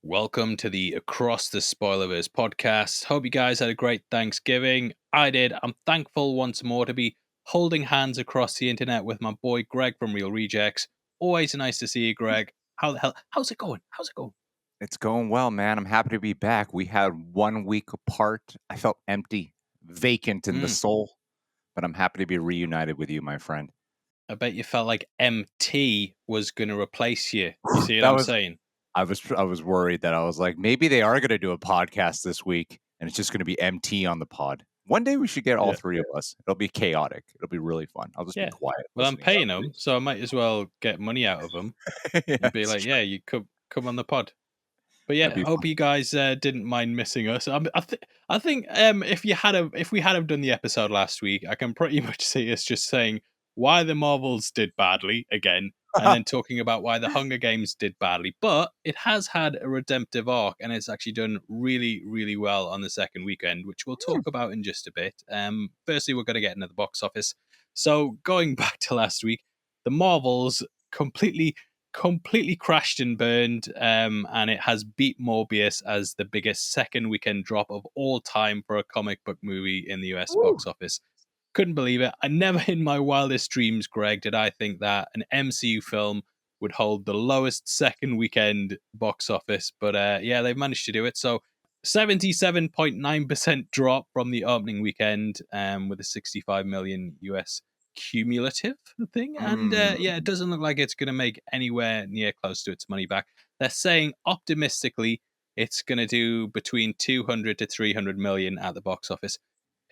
Welcome to the Across the Spoilerverse podcast. Hope you guys had a great Thanksgiving. I did. I'm thankful once more to be holding hands across the internet with my boy Greg from Real Rejects. Always nice to see you, Greg. How the hell? How's it going? How's it going? It's going well, man. I'm happy to be back. We had 1 week apart. I felt empty, vacant in the soul, but I'm happy to be reunited with you, my friend. I bet you felt like MT was going to replace you. You see what That I'm was saying? I was worried that I was like, maybe they are going to do a podcast this week and it's just going to be MT on the pod. One day we should get all Yeah. three of us. It'll be chaotic. It'll be really fun. I'll just be Yeah. quiet Well, I'm listening to paying them, so I might as well get money out of them yeah, and be it's like, true. yeah, you come on the pod. But That'd yeah, be hope fun. you guys didn't mind missing us. I think if we had have done the episode last week, I can pretty much see us just saying why the Marvels did badly again, and then talking about why the Hunger Games did badly. But it has had a redemptive arc, and it's actually done really, really well on the second weekend, which we'll talk about in just a bit. Firstly, we're going to get into the box office. So going back to last week, the Marvels completely crashed and burned, and it has beat Morbius as the biggest second weekend drop of all time for a comic book movie in the US Woo. box office. Couldn't believe it. I never in my wildest dreams, Greg, did I think that an MCU film would hold the lowest second weekend box office, but yeah, they've managed to do it. So 77.9% drop from the opening weekend, with a 65 million US cumulative thing. And yeah, it Mm. doesn't look like it's going to make anywhere near close to its money back. They're saying optimistically it's going to do between 200 to 300 million at the box office.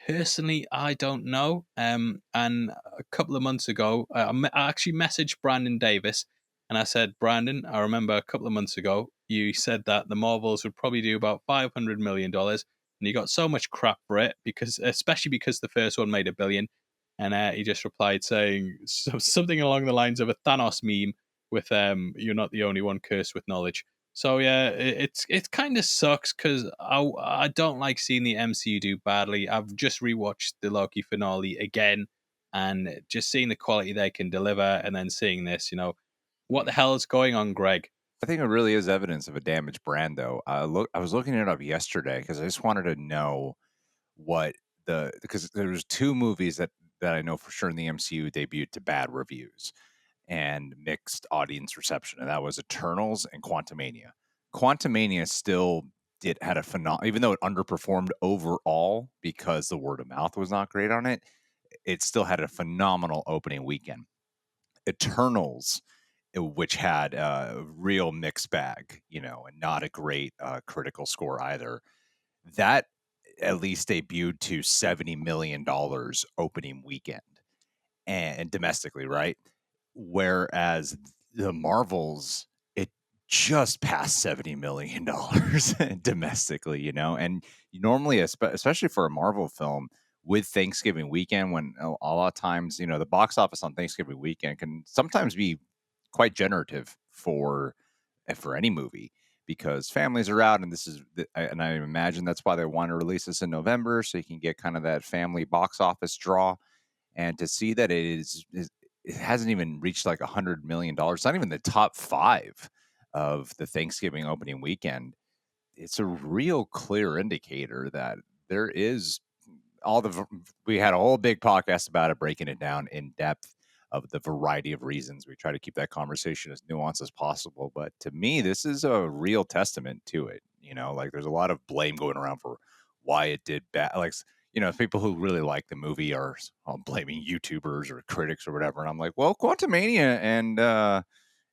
Personally, I don't know. And a couple of months ago, I actually messaged Brandon Davis and I said, Brandon, I remember a couple of months ago, you said that the Marvels would probably do about $500 million. And you got so much crap for it, especially because the first one made $1 billion. And he just replied saying something along the lines of a Thanos meme with "You're not the only one cursed with knowledge." So yeah, it kind of sucks because I don't like seeing the MCU do badly. I've just rewatched the Loki finale again, and just seeing the quality they can deliver, and then seeing this, what the hell is going on, Greg? I think it really is evidence of a damaged brand, though. I was looking it up yesterday because I just wanted to know what because there was two movies that I know for sure in the MCU debuted to bad reviews and mixed audience reception, and that was Eternals and Quantumania. Quantumania still did had a phenomenal, even though it underperformed overall because the word of mouth was not great on it. It still had a phenomenal opening weekend. Eternals, which had a real mixed bag, and not a great critical score either. That at least debuted to $70 million opening weekend and domestically, right? Whereas the Marvels, it just passed $70 million domestically, and normally, especially for a Marvel film with Thanksgiving weekend, when a lot of times, the box office on Thanksgiving weekend can sometimes be quite generative for any movie because families are out, and and I imagine that's why they want to release this in November so you can get kind of that family box office draw. And to see that it hasn't even reached like $100 million, it's not even the top five of the Thanksgiving opening weekend. It's a real clear indicator that there is we had a whole big podcast about it, breaking it down in depth of the variety of reasons. We try to keep that conversation as nuanced as possible, but to me this is a real testament to it. Like there's a lot of blame going around for why it did bad, like, people who really like the movie are blaming YouTubers or critics or whatever, and I'm like, well, Quantumania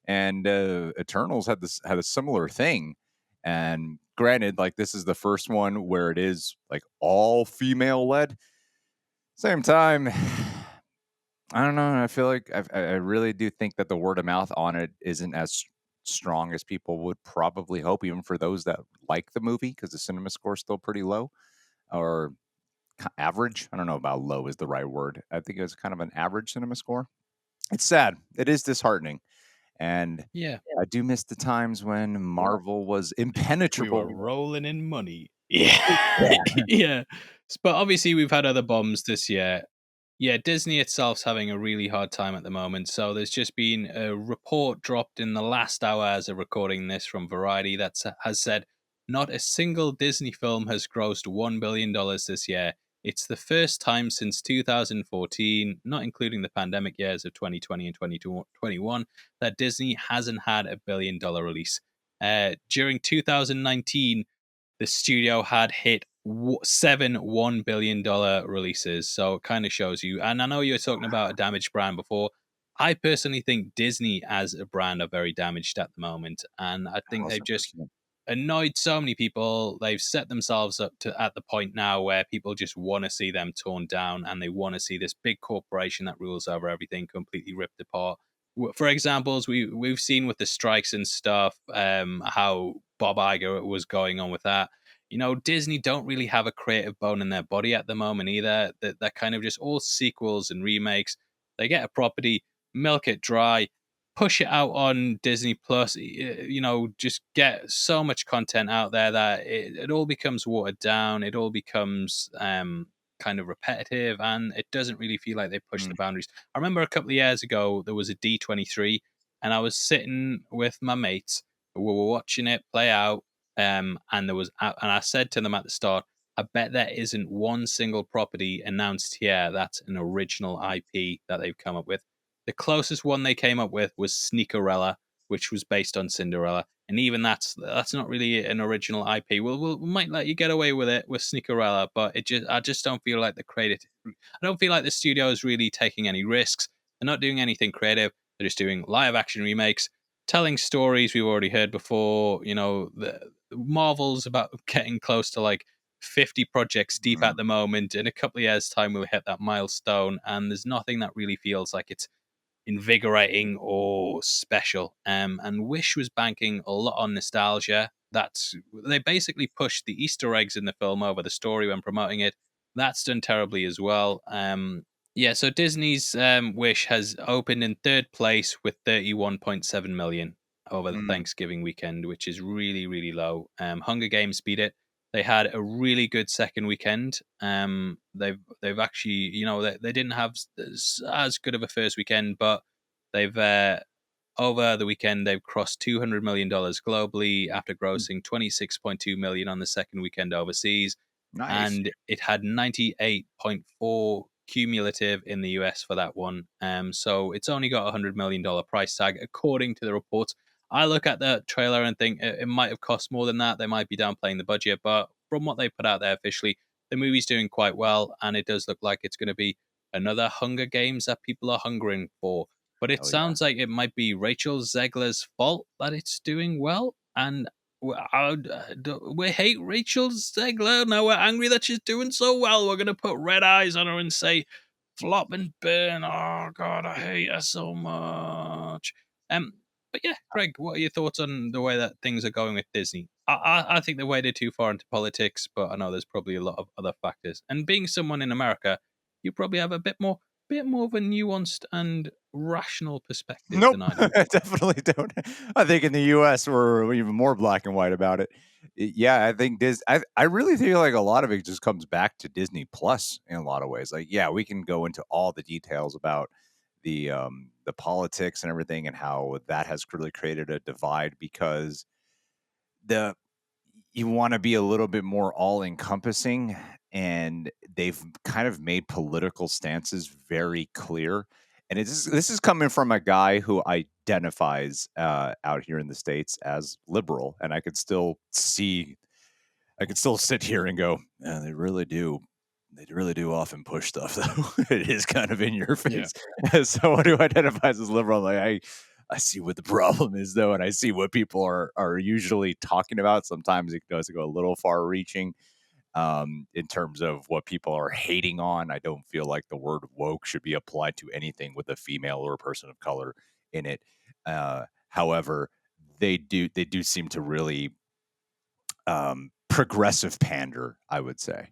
and Eternals had a similar thing. And granted, like, this is the first one where it is like all female led. Same time, I don't know. I feel like I really do think that the word of mouth on it isn't as strong as people would probably hope, even for those that like the movie, because the cinema score is still pretty low or average. I don't know about low is the right word. I think it's kind of an average cinema score. It's sad. It is disheartening. And Yeah, I do miss the times when Marvel was we were impenetrable. rolling in money. Yeah, Yeah. yeah. But obviously, we've had other bombs this year. Yeah, Disney itself's having a really hard time at the moment. So there's just been a report dropped in the last hour as of recording this from Variety that has said not a single Disney film has grossed $1 billion this year. It's the first time since 2014, not including the pandemic years of 2020 and 2021, that Disney hasn't had a $1 billion release. During 2019, the studio had hit seven $1 billion releases. So it kind of shows you. And I know you were talking about a damaged brand before. I personally think Disney as a brand are very damaged at the moment. And I think they've just 1,000%. annoyed so many people. They've set themselves up to at the point now where people just want to see them torn down and they want to see this big corporation that rules over everything completely ripped apart. For examples, we've seen with the strikes and stuff, how Bob Iger was going on with that. Disney don't really have a creative bone in their body at the moment either. They're kind of just all sequels and remakes. They get a property, milk it dry, push it out on Disney Plus. Just get so much content out there that it all becomes watered down. It all becomes kind of repetitive, and it doesn't really feel like they push the Mm, boundaries. I remember a couple of years ago there was a D23, and I was sitting with my mates. We were watching it play out, and I said to them at the start, I bet there isn't one single property announced here that's an original IP that they've come up with. The closest one they came up with was Sneakerella, which was based on Cinderella, and even that's not really an original IP. We might let you get away with it with Sneakerella, but I just don't feel like the creative. I don't feel like the studio is really taking any risks. They're not doing anything creative. They're just doing live action remakes, telling stories we've already heard before. The Marvel's about getting close to like 50 projects deep mm, at the moment. In a couple of years' time, we'll hit that milestone, and there's nothing that really feels like it's invigorating or special. And Wish was banking a lot on nostalgia. They basically pushed the Easter eggs in the film over the story when promoting it. That's done terribly as well. Yeah, so Disney's Wish has opened in third place with 31.7 million over the mm. Thanksgiving weekend, which is really, really low. Hunger Games beat it. They had a really good second weekend. They've actually, they didn't have as good of a first weekend, but they've over the weekend they've crossed $200 million globally after grossing 26.2 million on the second weekend overseas, Nice. and it had 98.4 cumulative in the US for that one. So it's only got $100 million price tag according to the reports. I look at the trailer and think it might have cost more than that. They might be downplaying the budget, but from what they put out there officially, the movie's doing quite well, and it does look like it's going to be another Hunger Games that people are hungering for. But it Hell yeah. sounds like it might be Rachel Zegler's fault that it's doing well, and we hate Rachel Zegler. Now we're angry that she's doing so well. We're going to put red eyes on her and say, flop and burn. Oh, God, I hate her so much. Um, but yeah, Greg, what are your thoughts on the way that things are going with Disney? I think they're waded too far into politics, but I know there's probably a lot of other factors. And being someone in America, you probably have a bit more of a nuanced and rational perspective Nope, than I do. I definitely don't. I think in the US, we're even more black and white about it. Yeah, I think I really feel like a lot of it just comes back to Disney Plus in a lot of ways. Like, yeah, we can go into all the details about the politics and everything and how that has really created a divide because the you want to be a little bit more all encompassing, and they've kind of made political stances very clear. And this is coming from a guy who identifies out here in the States as liberal, and I could still sit here and go, "Yeah, they really do often push stuff though. It is kind of in your Yeah. face." As someone who identifies as liberal, like I see what the problem is though, and I see what people are usually talking about. Sometimes it does go a little far reaching in terms of what people are hating on. I don't feel like the word woke should be applied to anything with a female or a person of color in it. However, they do seem to really progressive pander, I would say.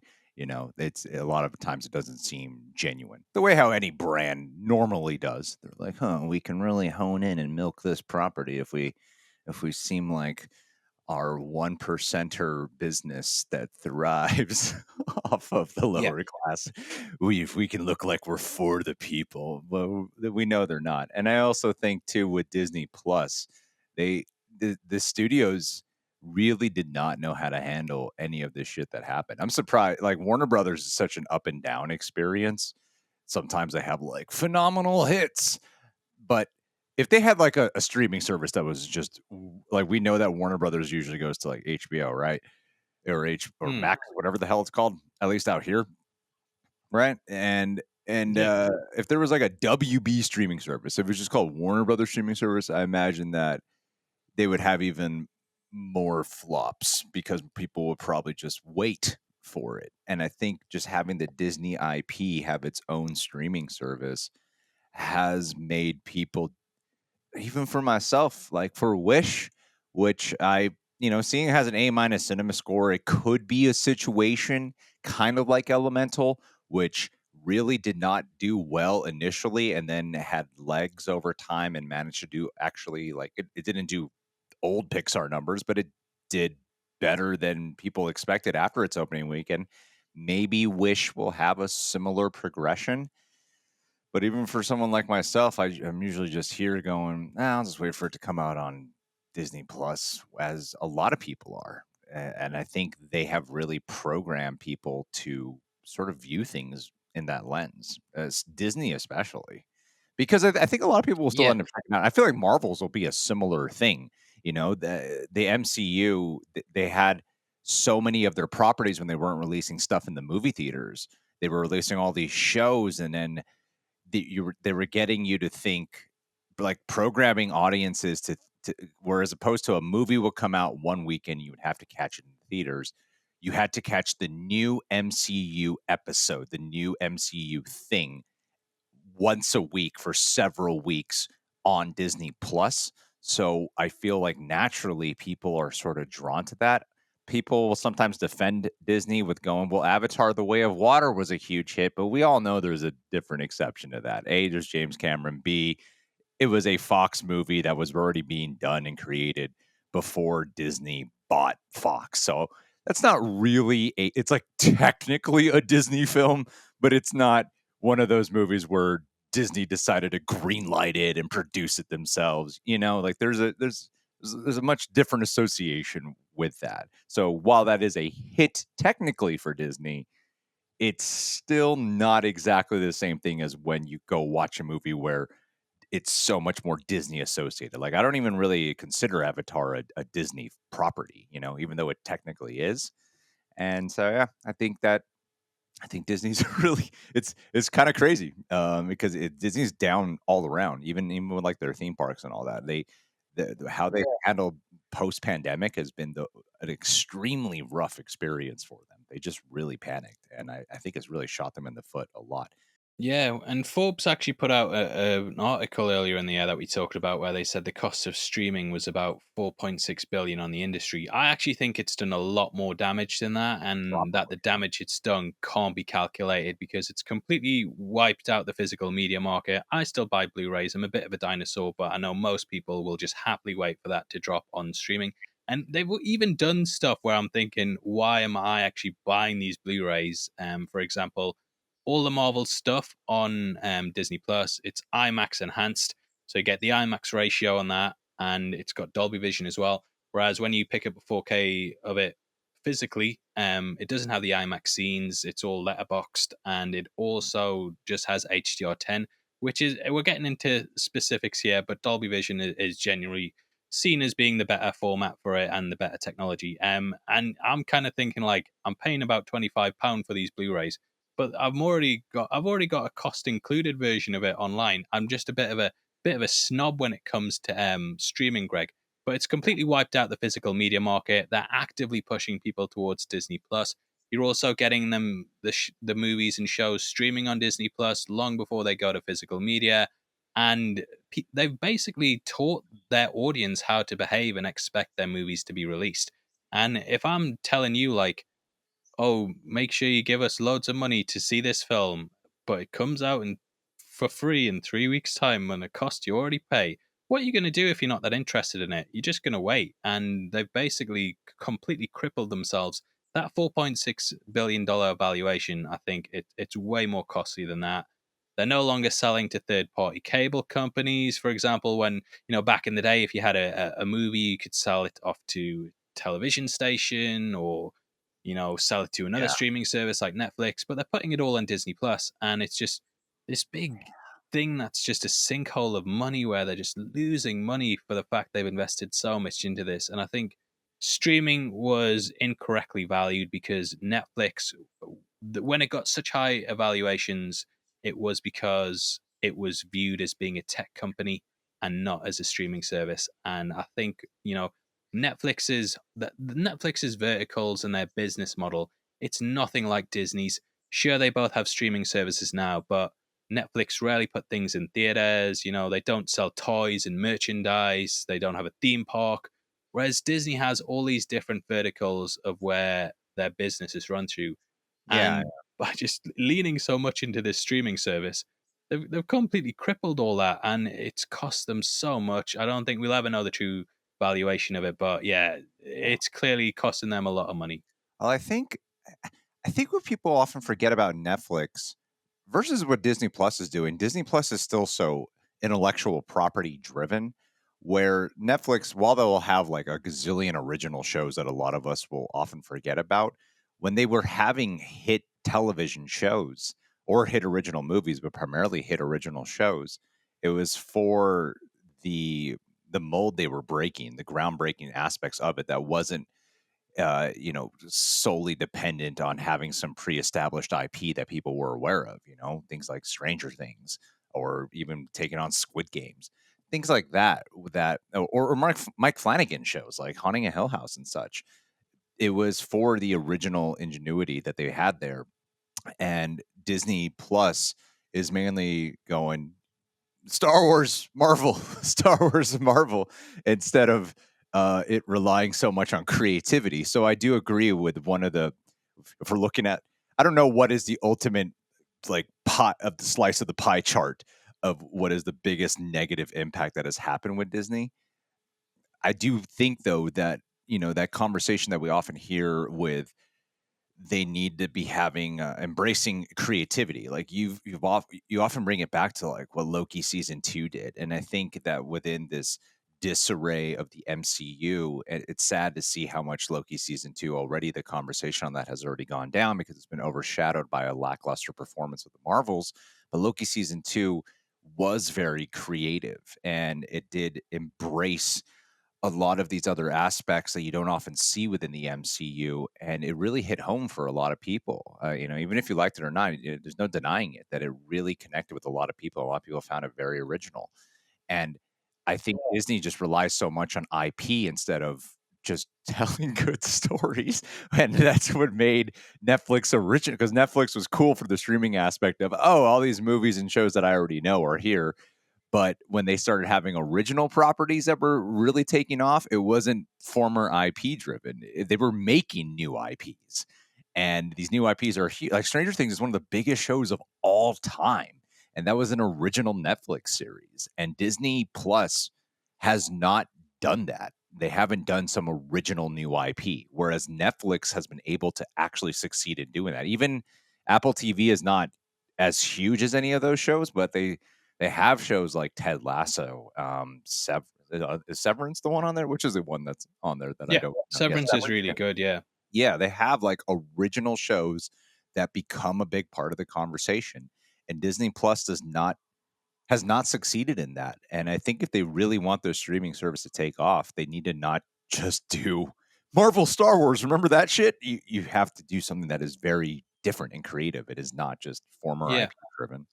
It's a lot of times it doesn't seem genuine. The way how any brand normally does. They're like, "Huh, we can really hone in and milk this property if we seem like our one percenter business that thrives off of the Yeah. lower class. If we can look like we're for the people, well, we know they're not. And I also think too with Disney Plus, they the studios really did not know how to handle any of this shit that happened. I'm surprised. Like Warner Brothers is such an up and down experience. Sometimes they have like phenomenal hits, but if they had like a streaming service that was just like we know that Warner Brothers usually goes to like HBO, right? Or or Mm. Max, whatever the hell it's called, at least out here, right? And Yeah. if there was like a WB streaming service, if it was just called Warner Brothers streaming service, I imagine that they would have even more flops because people would probably just wait for it. And I think just having the Disney IP have its own streaming service has made people, even for myself, like for Wish, which seeing it has an A minus cinema score, it could be a situation kind of like Elemental, which really did not do well initially and then had legs over time and managed to do actually like it didn't do old Pixar numbers, but it did better than people expected after its opening weekend. Maybe Wish will have a similar progression, but even for someone like myself, I'm usually just here going, I'll just wait for it to come out on Disney Plus, as a lot of people are. And I think they have really programmed people to sort of view things in that lens, as Disney especially. Because I think a lot of people will still Yeah. end up checking out. I feel like Marvel's will be a similar thing. The MCU, they had so many of their properties when they weren't releasing stuff in the movie theaters. They were releasing all these shows, and then they were getting you to think, like programming audiences to whereas opposed to a movie will come out one weekend, you would have to catch it in theaters. You had to catch the new MCU episode, the new MCU thing once a week for several weeks on Disney Plus. So I feel like naturally people are sort of drawn to that. People will sometimes defend Disney with going, well, Avatar The Way of Water was a huge hit, but we all know there's a different exception to that. A, there's James Cameron. B, it was a Fox movie that was already being done and created before Disney bought Fox. So that's not really it's like technically a Disney film, but it's not one of those movies where Disney decided to greenlight it and produce it themselves. Like there's a much different association with that. So while that is a hit technically for Disney, it's still not exactly the same thing as when you go watch a movie where it's so much more Disney associated. Like I don't even really consider Avatar a Disney property, even though it technically is. And so yeah, I think Disney's really it's kind of crazy because Disney's down all around, even with like their theme parks and all that. How they handle post pandemic has been an extremely rough experience for them. They just really panicked, and I think it's really shot them in the foot a lot. Yeah, and Forbes actually put out an article earlier in the year that we talked about where they said the cost of streaming was about 4.6 billion on the industry. I actually think it's done a lot more damage than that, and that the Probably. damage it's done can't be calculated because it's completely wiped out the physical media market. I still buy Blu-rays. I'm a bit of a dinosaur, but I know most people will just happily wait for that to drop on streaming. And they've even done stuff where I'm thinking, why am I actually buying these Blu-rays? For example, all the Marvel stuff on Disney Plus. It's IMAX enhanced, so you get the IMAX ratio on that, and it's got Dolby Vision as well. Whereas when you pick up a 4K of it physically, it doesn't have the IMAX scenes. It's all letterboxed, and it also just has HDR10, which is we're getting into specifics here, but Dolby Vision is generally seen as being the better format for it and the better technology. And I'm kind of thinking like I'm paying about £25 for these Blu-rays, but I've already got a cost included version of it online. I'm just a bit of a snob when it comes to streaming, Greg. But it's completely wiped out the physical media market. They're actively pushing people towards Disney Plus. You're also getting them the movies and shows streaming on Disney Plus long before they go to physical media, and they've basically taught their audience how to behave and expect their movies to be released. And if I'm telling you like, oh, make sure you give us loads of money to see this film, but it comes out for free in 3 weeks' time and a cost you already pay. what are you going to do if you're not that interested in it? You're just going to wait. And they've basically completely crippled themselves. That $4.6 billion valuation, I think it's way more costly than that. They're no longer selling to third-party cable companies. For example, when, back in the day, if you had a movie, you could sell it off to television station, or sell it to another Yeah. streaming service like Netflix. But they're putting it all on Disney Plus, and it's just this big thing that's just a sinkhole of money where they're just losing money for the fact they've invested so much into this. And I think streaming was incorrectly valued because Netflix, when it got such high evaluations, it was because it was viewed as being a tech company and not as a streaming service. And I think, Netflix's verticals and their business model, it's nothing like Disney's. Sure, they both have streaming services now, but Netflix rarely put things in theaters. They don't sell toys and merchandise. They don't have a theme park. Whereas Disney has all these different verticals of where their business is run through. Yeah. And by just leaning so much into this streaming service, they've completely crippled all that. And it's cost them so much. I don't think we'll ever know the true valuation of it. But yeah, it's clearly costing them a lot of money. Well, I think what people often forget about Netflix versus what Disney Plus is doing, Disney Plus is still so intellectual property driven, where Netflix, while they will have like a gazillion original shows that a lot of us will often forget about, when they were having hit television shows or hit original movies, but primarily hit original shows, it was for the mold they were breaking, the groundbreaking aspects of it that wasn't solely dependent on having some pre-established IP that people were aware of, things like Stranger Things or even taking on Squid Games, things like that, or Mike Flanagan shows like Haunting a Hill House and such. It was for the original ingenuity that they had there. And Disney Plus is mainly going, Star Wars, Marvel, Star Wars, Marvel, instead of it relying so much on creativity. So I do agree with one of the, if we're looking at, I don't know what is the ultimate like pot of the slice of the pie chart of what is the biggest negative impact that has happened with Disney. I do think though that, that conversation that we often hear with, they need to be having embracing creativity. Like you often bring it back to like what Loki season 2 did, and I think that within this disarray of the MCU, it's sad to see how much Loki season 2 already, the conversation on that has already gone down because it's been overshadowed by a lackluster performance of the Marvels. But Loki season 2 was very creative, and it did embrace a lot of these other aspects that you don't often see within the MCU, and it really hit home for a lot of people. Even if you liked it or not, there's no denying it that it really connected with a lot of people. A lot of people found it very original, and I think Disney just relies so much on IP instead of just telling good stories, and that's what made Netflix original. Because Netflix was cool for the streaming aspect of, oh, all these movies and shows that I already know are here. But when they started having original properties that were really taking off, it wasn't former IP driven. They were making new IPs. And these new IPs are huge. Like Stranger Things is one of the biggest shows of all time. And that was an original Netflix series. And Disney Plus has not done that. They haven't done some original new IP, whereas Netflix has been able to actually succeed in doing that. Even Apple TV is not as huge as any of those shows, but they have shows like Ted Lasso, is Severance the one on there? Which is the one that's on there that I Yeah, don't know? Yeah, Severance is Severance. really good. Yeah. Yeah, they have like original shows that become a big part of the conversation, and Disney Plus has not succeeded in that. And I think if they really want their streaming service to take off, they need to not just do Marvel, Star Wars. Remember that shit? You have to do something that is very different and creative. It is not just former Yeah. IP driven.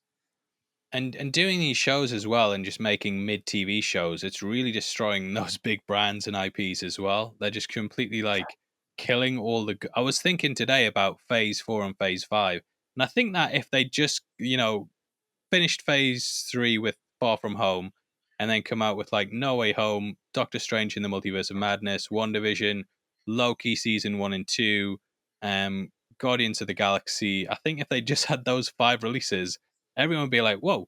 And doing these shows as well, and just making mid TV shows, it's really destroying those big brands and IPs as well. They're just completely like killing all the. I was thinking today about Phase 4 and Phase 5, and I think that if they just finished Phase 3 with Far From Home, and then come out with like No Way Home, Doctor Strange in the Multiverse of Madness, WandaVision, Loki season 1 and 2, Guardians of the Galaxy. I think if they just had those 5 releases, everyone would be like, "Whoa,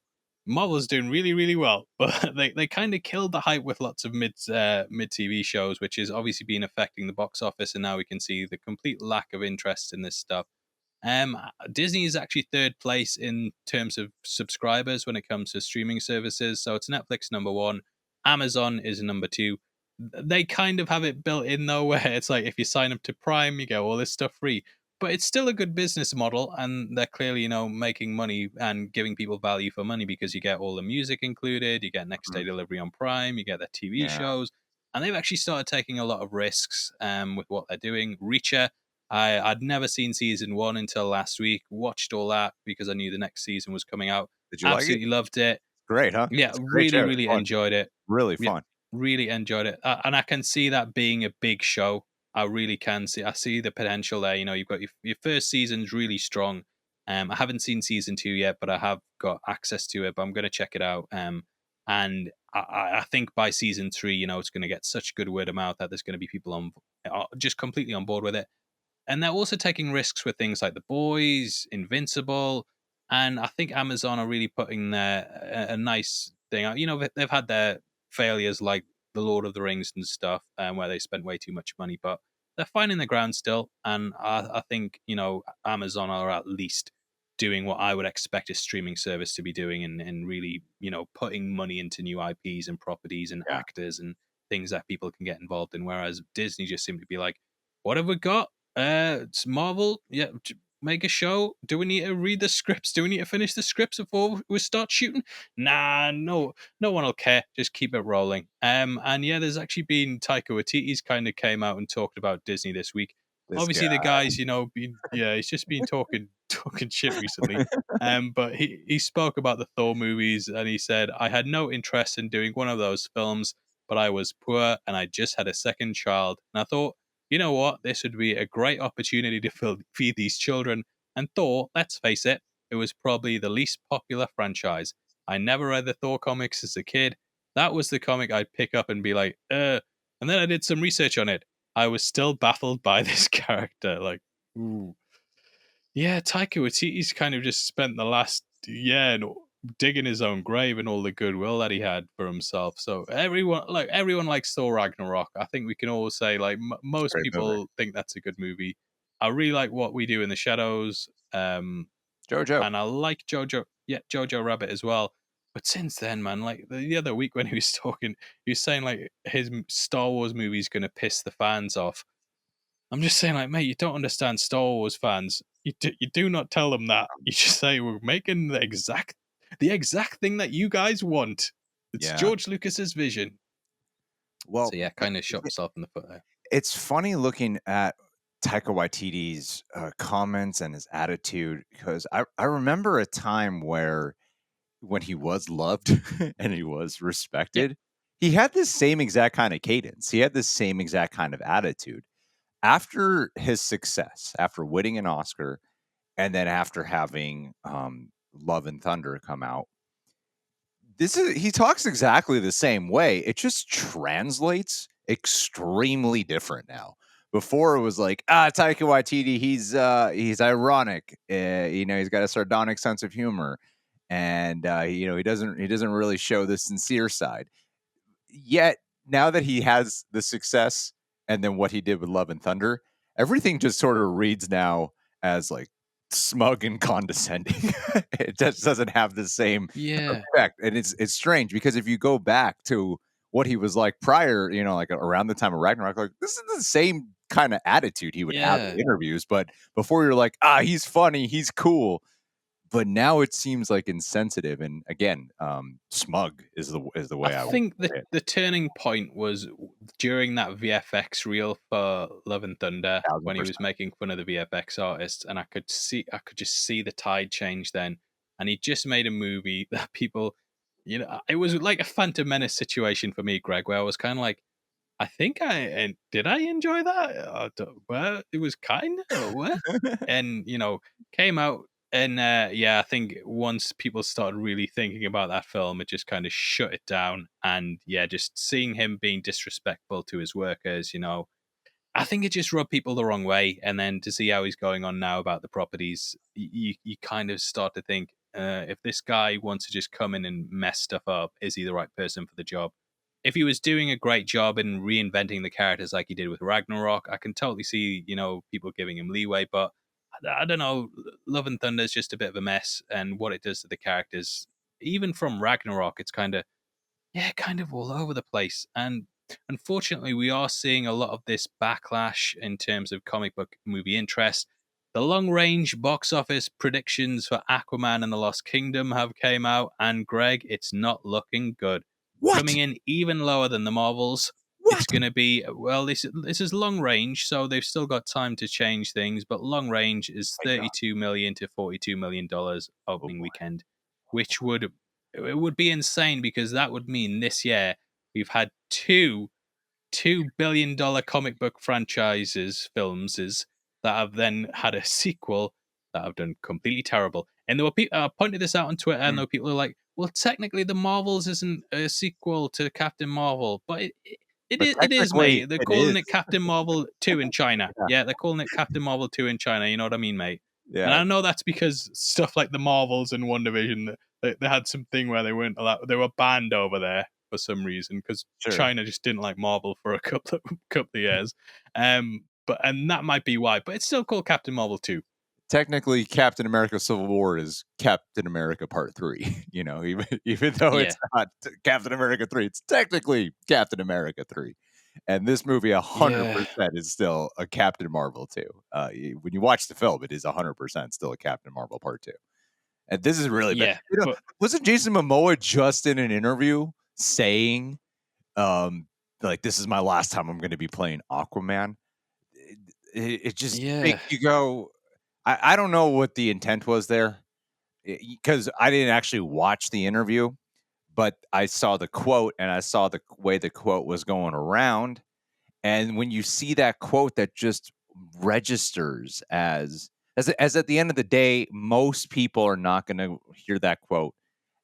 Marvel's doing really, really well, but they kind of killed the hype with lots of mid TV shows, which is obviously been affecting the box office, and now we can see the complete lack of interest in this stuff. Disney is actually third place in terms of subscribers when it comes to streaming services. So it's Netflix number one, Amazon is number two. They kind of have it built in though, where it's like if you sign up to Prime, you get all this stuff free. But it's still a good business model, and they're clearly, making money and giving people value for money because you get all the music included, you get next day Mhm. delivery on Prime, you get their TV Yeah. shows, and they've actually started taking a lot of risks with what they're doing. Reacher, I'd never seen season one until last week. Watched all that because I knew the next season was coming out. Did you like it? Absolutely loved it. Great, huh? Yeah, It's a great really, show. It's really fun. enjoyed it. Really Yeah, fun. really enjoyed it, and I can see that being a big show. I really can see. I see the potential there. You've got your first season's really strong. I haven't seen season two yet, but I have got access to it. But I'm going to check it out. And I think by season three, it's going to get such good word of mouth that there's going to be people on just completely on board with it. And they're also taking risks with things like The Boys, Invincible, and I think Amazon are really putting their a nice thing out. They've had their failures like The Lord of the Rings and stuff, where they spent way too much money, but they're finding the ground still. And I think Amazon are at least doing what I would expect a streaming service to be doing, and really putting money into new IPs and properties and Yeah. actors and things that people can get involved in. Whereas Disney just seem to be like, what have we got? It's Marvel. Yeah, make a show. Do we need to read the scripts? Do we need to finish the scripts before we start shooting? Nah, no one will care. Just keep it rolling. And yeah, there's actually been Taika Waititi's kind of came out and talked about Disney this week. This guy. Obviously, the guy's he's just been talking shit recently. But he spoke about the Thor movies and he said, I had no interest in doing one of those films, but I was poor and I just had a second child, and I thought, you know what? This would be a great opportunity to feed these children. And Thor, let's face it, it was probably the least popular franchise. I never read the Thor comics as a kid. That was the comic I'd pick up and be like, And then I did some research on it. I was still baffled by this character. Like, ooh. Yeah, Taika Waititi's kind of just spent the last year digging his own grave and all the goodwill that he had for himself. So everyone likes Thor Ragnarok. I think we can all say like It's a most great movie. people think that's a good movie. I really like What We Do in the Shadows, JoJo. and I like Jojo Rabbit as well. But since then, man, like the other week when he was talking, he was saying like his Star Wars movie is going to piss the fans off. I'm just saying, like, mate, you don't understand Star Wars fans. You do not tell them that. You just say we're making the exact thing that you guys want. It's Yeah. George Lucas's vision. Well, So yeah, kind of shot himself in the foot there. it's funny looking at Taika Waititi's comments and his attitude because I remember a time where when he was loved and he was Yeah, respected, he had this same exact kind of cadence. He had this same exact kind of attitude. After his success, after winning an Oscar, and then after having Love and Thunder come out, he talks exactly the same way. It just translates extremely different now. Before it was like, Taika Waititi, he's ironic. He's got a sardonic sense of humor, and he doesn't really show the sincere side. Yet now that he has the success and then what he did with Love and Thunder, everything just sort of reads now as like smug and condescending. It just doesn't have the same yeah, effect. And it's strange because if you go back to what he was like prior, like around the time of Ragnarok, like this is the same kind of attitude he would have yeah. in interviews. But before you're like, he's funny, he's cool. But now it seems like insensitive and again, smug is the I way I would think the say it. the turning point was during that VFX reel for Love and Thunder when he 1,000%. was making fun of the VFX artists, and I could just see the tide change then, and he just made a movie that people, it was like a Phantom Menace situation for me, Greg, where I was kind of like, I think and did I enjoy that? Well, it was kind of what, and came out, and yeah, I think once people started really thinking about that film, it just kind of shut it down, and yeah, just seeing him being disrespectful to his workers, I think it just rubbed people the wrong way, and then to see how he's going on now about the properties, you kind of start to think. If this guy wants to just come in and mess stuff up, is he the right person for the job? If he was doing a great job in reinventing the characters like he did with Ragnarok, I can totally see, people giving him leeway. But I don't know. Love and Thunder is just a bit of a mess, and what it does to the characters, even from Ragnarok, it's kind of all over the place. And unfortunately, we are seeing a lot of this backlash in terms of comic book movie interest. The long range box office predictions for Aquaman and the Lost Kingdom have came out, and Greg, it's not looking good. What? Coming in even lower than the Marvels. It's What? going to be, well, this is long range, so they've still got time to change things, but long range is My God. $32 million to $42 million Oh opening boy. weekend, which would be insane, because that would mean this year we've had $2 billion comic book films that have then had a sequel that have done completely terrible. And there were people pointed this out on Twitter, and Hmm. there were people who are like, "Well, technically, the Marvels isn't a sequel to Captain Marvel, but But it is, technically, mate. They're it calling is. it Captain Marvel 2 in China. Yeah. Yeah, they're calling it Captain Marvel 2 in China. You know what I mean, mate? And Yeah. I know that's because stuff like the Marvels and WandaVision, they had something where they weren't allowed, they were banned over there for some reason, because Sure. China just didn't like Marvel for a couple of years. And that might be why, but it's still called Captain Marvel 2. Technically, Captain America: Civil War is Captain America Part 3. Even though Yeah. it's not Captain America 3, it's technically Captain America 3. And this movie Yeah. 100% is still a Captain Marvel 2. When you watch the film, it is 100% still a Captain Marvel Part 2. And this is really bad. Yeah. But Wasn't Jason Momoa just in an interview saying, um, like, "This is my last time I'm gonna be playing Aquaman"? It just yeah. makes you go, I don't know what the intent was there, because I didn't actually watch the interview, but I saw the quote and I saw the way the quote was going around. And when you see that quote that just registers as at the end of the day, most people are not going to hear that quote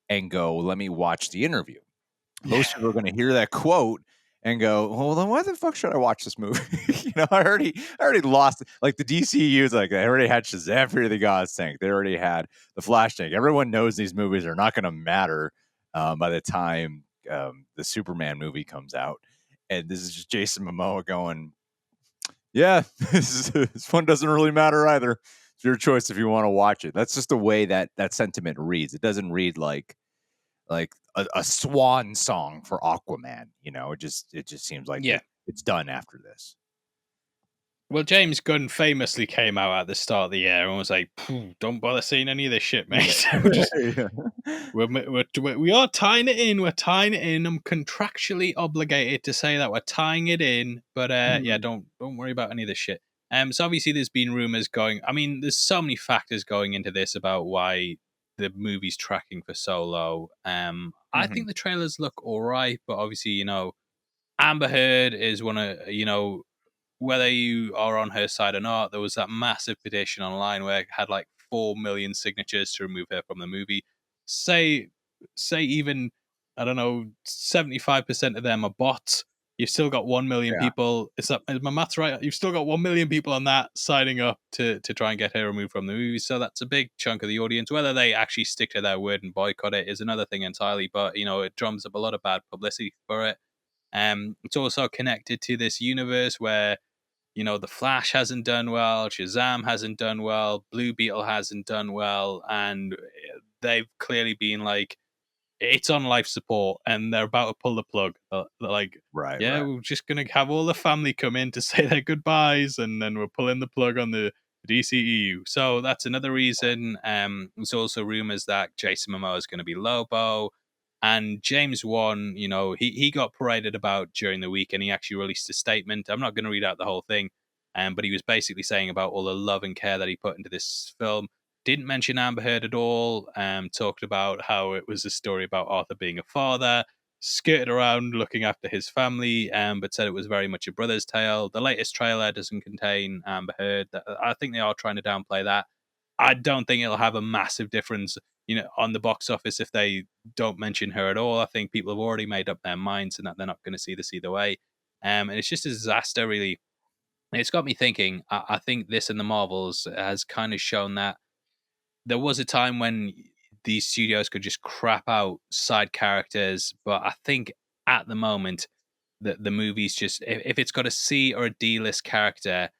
and go, "Let me watch the interview." Yeah. Most people are going to hear that quote and go, "Well, then why the fuck should I watch this movie?" I already lost it. Like the DCU is like they already had Shazam: Fury of the Gods tank. They already had the Flash tank. Everyone knows these movies are not going to matter by the time the Superman movie comes out. And this is just Jason Momoa going, "Yeah, this one doesn't really matter either. It's your choice if you want to watch it." That's just the way that sentiment reads. It doesn't read like a swan song for Aquaman. It just seems like Yeah. it's done after this. Well, James Gunn famously came out at the start of the year and was like, "Phew, don't bother seeing any of this shit, Yeah. mate. We're just Yeah. we are tying it in. We're tying it in. I'm contractually obligated to say that we're tying it in. But yeah, Mhm. don't worry about any of this shit. So obviously there's been rumors going. I mean, there's so many factors going into this about why the movie's tracking for so low. I think Mhm. the trailers look all right, but obviously, Amber Heard is one of, whether you are on her side or not, there was that massive petition online where it had like 4 million signatures to remove her from the movie. Say, say even, I don't know, 75% of them are bots. You've still got 1 million Yeah. people. Is my maths right? You've still got 1 million people on that signing up to try and get her removed from the movie. So that's a big chunk of the audience. Whether they actually stick to their word and boycott it is another thing entirely. But it drums up a lot of bad publicity for it. It's also connected to this universe where the Flash hasn't done well, Shazam hasn't done well, Blue Beetle hasn't done well, and they've clearly been like, it's on life support, and they're about to pull the plug. They're like, Right. yeah, Right. we're just gonna have all the family come in to say their goodbyes, and then we're pulling the plug on the DCEU. So that's another reason. There's also rumors that Jason Momoa is going to be Lobo. And James Wan, he got paraded about during the week, and he actually released a statement. I'm not going to read out the whole thing, but he was basically saying about all the love and care that he put into this film. Didn't mention Amber Heard at all. Talked about how it was a story about Arthur being a father, skirted around looking after his family, but said it was very much a brother's tale. The latest trailer doesn't contain Amber Heard. I think they are trying to downplay that. I don't think it'll have a massive difference, on the box office if they don't mention her at all. I think people have already made up their minds and that they're not going to see this either way. And it's just a disaster, really. It's got me thinking. I think this and the Marvels has kind of shown that there was a time when these studios could just crap out side characters, but I think at the moment that the movie's just if it's got a C or a D list character,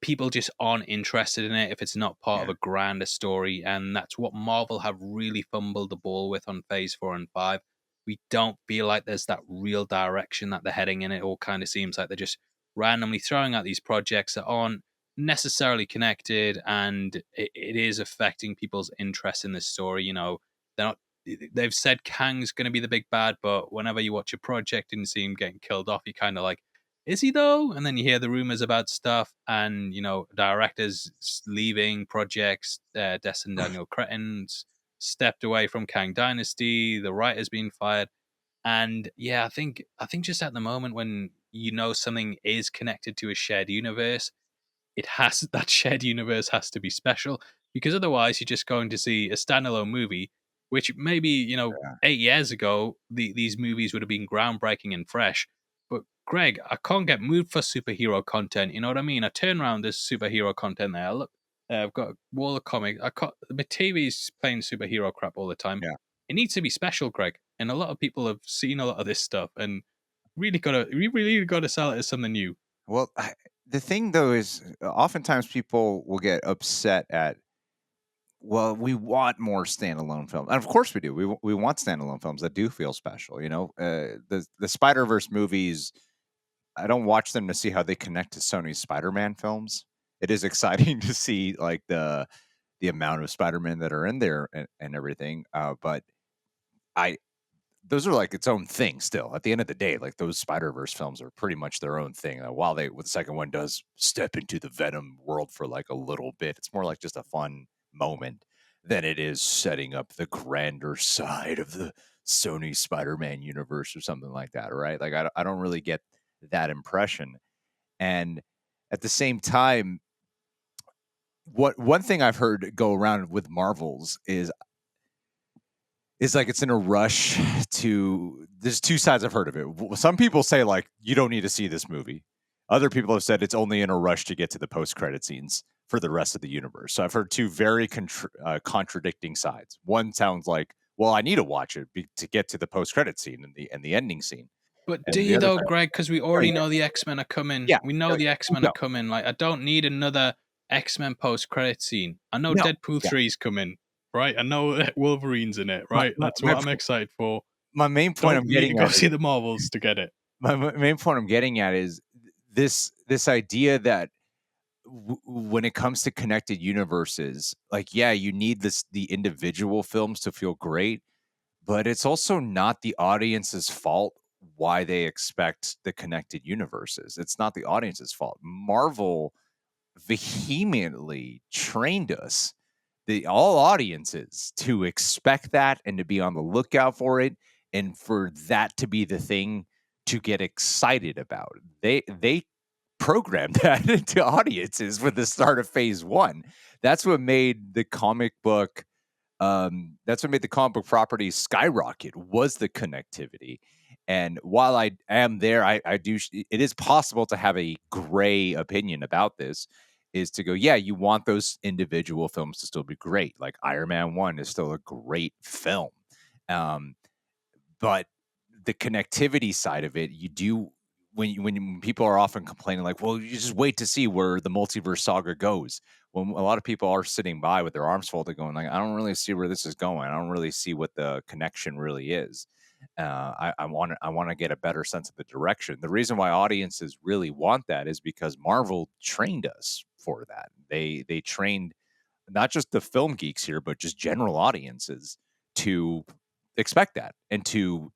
people just aren't interested in it if it's not part of Yeah. a grander story, and that's what Marvel have really fumbled the ball with on Phase 4 and 5. We don't feel like there's that real direction that they're heading in. It all kind of seems like they're just randomly throwing out these projects that aren't necessarily connected, and it is affecting people's interest in this story. You know, they're not. They've said Kang's going to be the big bad, but whenever you watch a project and see him getting killed off, you kind of like, is he though? And then you hear the rumors about stuff, and directors leaving projects. Destin Daniel Cretton's stepped away from Kang Dynasty. The writer's been fired, and yeah, I think just at the moment when something is connected to a shared universe, it has that shared universe has to be special, because otherwise you're just going to see a standalone movie, which maybe 8 years ago these movies would have been groundbreaking and fresh. But Greg, I can't get moved for superhero content. You know what I mean? I turn around, there's superhero content there. Look, I've got a wall of comics. My TV's playing superhero crap all the time. Yeah. It needs to be special, Greg. And a lot of people have seen a lot of this stuff and really gotta sell it as something new. Well, the thing though is, oftentimes people will get upset at, well, we want more standalone films, and of course we do. We want standalone films that do feel special. The Spider Verse movies. I don't watch them to see how they connect to Sony's Spider Man films. It is exciting to see like the amount of Spider Man that are in there and everything. But I those are like its own thing still. At the end of the day, like those Spider-Verse films are pretty much their own thing. While the second one does step into the Venom world for like a little bit, it's more like just a fun moment than it is setting up the grander side of the Sony Spider-Man universe or something like that, right? Like I don't really get that impression. And at the same time, what one thing I've heard go around with Marvels is like it's in a rush to. There's two sides I've heard of it. Some people say like you don't need to see this movie. Other people have said it's only in a rush to get to the post-credit scenes for the rest of the universe. So I've heard two very contradicting sides. One sounds like, well, I need to watch it to get to the post-credit scene and the ending scene. But do And the you other though, side, Greg? Because we oh already yeah, know the X-Men are coming. yeah, We know oh, the yeah. X-Men are No, coming. Like, I don't need another X-Men post-credit scene. I know no, Deadpool yeah. 3's coming, right? I know that Wolverine's in it, right? That's what I'm excited for. My main point Don't I'm need to getting go at is see the Marvels to get it. my main point I'm getting at is this idea that when it comes to connected universes, like yeah, you need the individual films to feel great, but it's also not the audience's fault why they expect the connected universes. It's not the audience's fault. Marvel vehemently trained us, the all audiences, to expect that and to be on the lookout for it, and for that to be the thing to get excited about. They programmed that into audiences with the start of phase one. That's what made the comic book that's what made the comic book property skyrocket, was the connectivity. And while I am there, I do. It is possible to have a gray opinion about this. Is to go, yeah, you want those individual films to still be great. Like Iron Man 1 is still a great film. Um, but the connectivity side of it, you do when people are often complaining like, well, you just wait to see where the multiverse saga goes. When a lot of people are sitting by with their arms folded, going like, I don't really see where this is going. I don't really see what the connection really is. I want to get a better sense of the direction. The reason why audiences really want that is because Marvel trained us for that. They trained not just the film geeks here, but just general audiences to expect that and to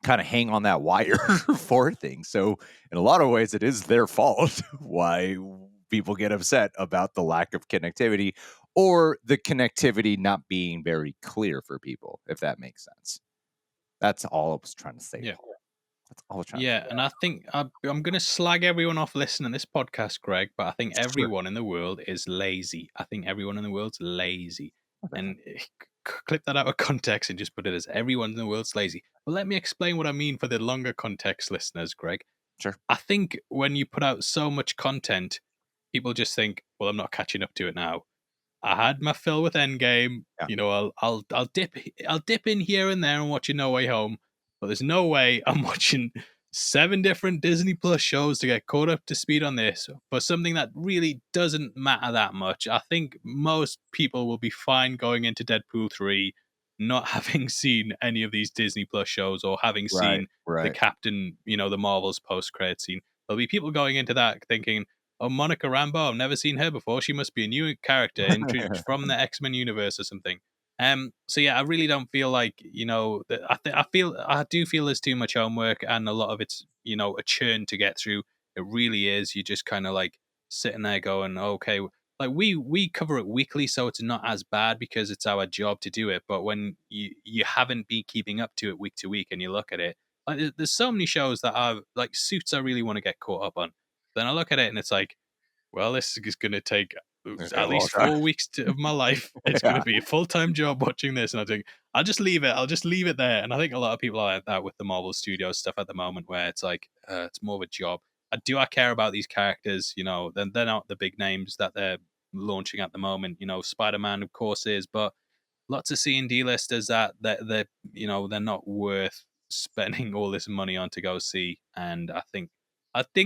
kind of hang on that wire for things. So in a lot of ways, it is their fault why people get upset about the lack of connectivity or the connectivity not being very clear for people, if that makes sense. That's all I was trying to say, Yeah. Paul. That's all I was trying to say. Yeah, and I think I'm going to slag everyone off listening to this podcast, Greg, but I think Sure. everyone in the world is lazy. I think everyone in the world's lazy. Okay. And clip that out of context and just put it as everyone in the world's lazy. But let me explain what I mean for the longer context listeners, Greg. Sure. I think when you put out so much content, people just think, well, I'm not catching up to it now. I had my fill with Endgame. Yeah. You know, I'll dip in here and there and watch No Way Home, but there's no way I'm watching 7 different Disney Plus shows to get caught up to speed on this for something that really doesn't matter that much. I think most people will be fine going into Deadpool 3 not having seen any of these Disney Plus shows or having Right. seen the Right. Captain, the Marvels post credit scene. There'll be people going into that thinking, "Oh, Monica Rambeau, I've never seen her before. She must be a new character introduced from the X-Men universe or something." So yeah, I really don't feel like, that I do feel there's too much homework and a lot of it's, a churn to get through. It really is. You just kind of like sitting there going, okay, like we cover it weekly, so it's not as bad because it's our job to do it. But when you haven't been keeping up to it week to week and you look at it, like there's so many shows that are like Suits I really want to get caught up on. Then I look at it and it's like, well, this is going to take It's gonna at be a long least time. 4 weeks of my life. It's going Yeah. to be a full-time job watching this. And I think I'll just leave it. I'll just leave it there. And I think a lot of people are like that with the Marvel Studios stuff at the moment, where it's like, it's more of a job. I care about these characters? Then they're not the big names that they're launching at the moment. Spider-Man, of course, is, but lots of C and D listers that they're not worth spending all this money on to go see. And I think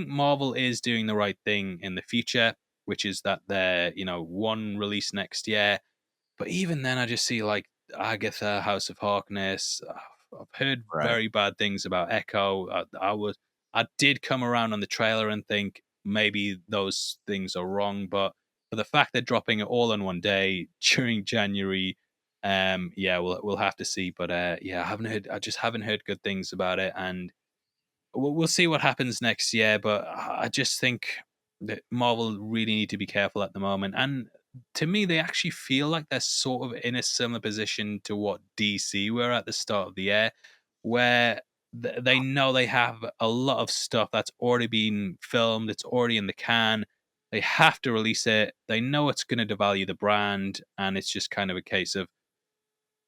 Marvel is doing the right thing in the future, which is that they're one release next year. But even then, I just see like Agatha, House of Harkness. I've heard Right. very bad things about Echo. I did come around on the trailer and think maybe those things are wrong, but for the fact they're dropping it all in one day during January, yeah, we'll have to see. But yeah, I just haven't heard good things about it, and we'll see what happens next year. But I just think that Marvel really need to be careful at the moment. And to me, they actually feel like they're sort of in a similar position to what DC were at the start of the year, where they know they have a lot of stuff that's already been filmed, it's already in the can. They have to release it. They know it's going to devalue the brand, and it's just kind of a case of,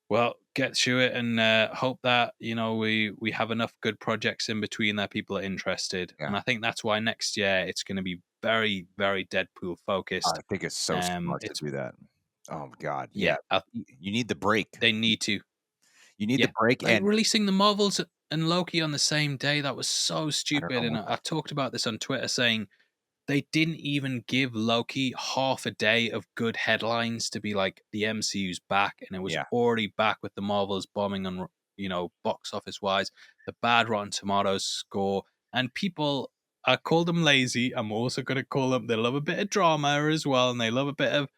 well, get through it and hope that we have enough good projects in between that people are interested. And Yeah. I think that's why next year it's going to be very, very Deadpool I focused. think it's so smart to It's do that. Oh god, yeah. Yeah, You need the break. they need to. You need the Yeah, break, like and releasing the Marvels and Loki on the same day, that was so I don't stupid. know And what I that. talked about this on Twitter, saying they didn't even give Loki half a day of good headlines to be like the MCU's back, and it was Yeah. already back with the Marvels bombing on box office wise, the bad Rotten Tomatoes score, and people. I call them lazy. I'm also going to call them. They love a bit of drama as well, and they love a bit of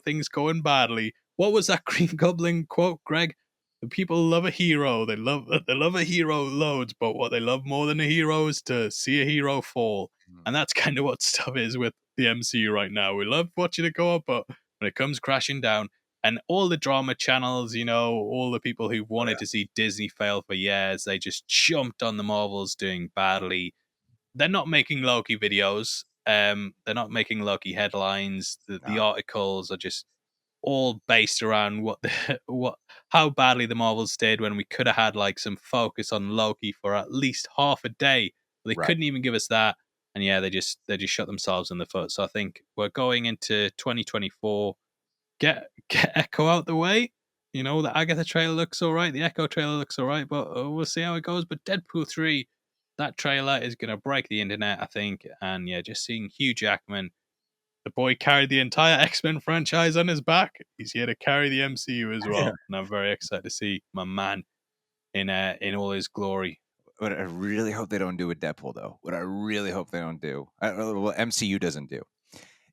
things going badly. What was that Green Goblin quote, Greg? The people love a hero. They love a hero loads, but what they love more than a hero is to see a hero fall. Mm. And that's kind of what stuff is with the MCU right now. We love watching it go up, but when it comes crashing down, and all the drama channels, all the people who Oh, wanted yeah. to see Disney fail for years, they just jumped on the Marvels doing badly. They're not making Loki videos. They're not making Loki headlines. The No. articles are just all based around what how badly the Marvels did when we could have had like some focus on Loki for at least half a day. They Right. couldn't even give us that, and yeah, they just shot themselves in the foot. So I think we're going into 2024. Get Echo out the way. The Agatha trailer looks all right. The Echo trailer looks all right, but we'll see how it goes. But Deadpool 3, that trailer is going to break the internet, I think. And yeah, just seeing Hugh Jackman, the boy carried the entire X-Men franchise on his back. He's here to carry the MCU as well, and I'm very excited to see my man in all his glory. What I really hope they don't do with Deadpool, though, what I really hope they don't do, what MCU doesn't do,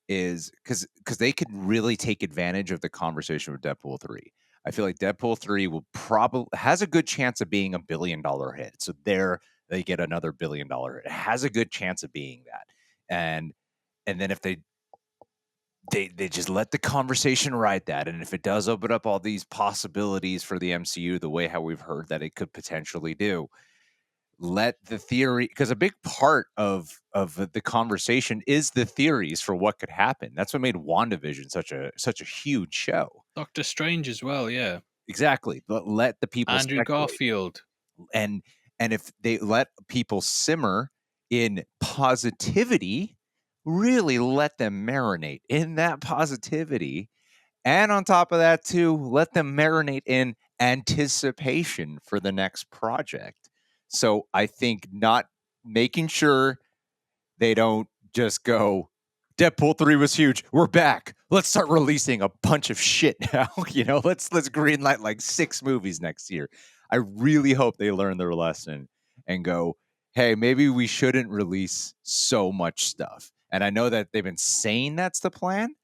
is because they could really take advantage of the conversation with Deadpool 3. I feel like Deadpool 3 will probably has a good chance of being $1 billion hit. So there they get another $1 billion hit. It has a good chance of being that. And then if they just let the conversation ride that, and if it does open up all these possibilities for the MCU the way how we've heard that it could potentially do, let the theory, because a big part of the conversation is the theories for what could happen. That's what made WandaVision such a huge show. Doctor Strange as well, yeah. Exactly. But let the people Andrew speculate. Garfield. And if they let people simmer in positivity, really let them marinate in that positivity, And on top of that, too, let them marinate in anticipation for the next project. So I think not making sure they don't just go, Deadpool 3 was huge. We're back. Let's start releasing a bunch of shit now. Let's greenlight like 6 movies next year. I really hope they learn their lesson and go, hey, maybe we shouldn't release so much stuff. And I know that they've been saying that's the plan.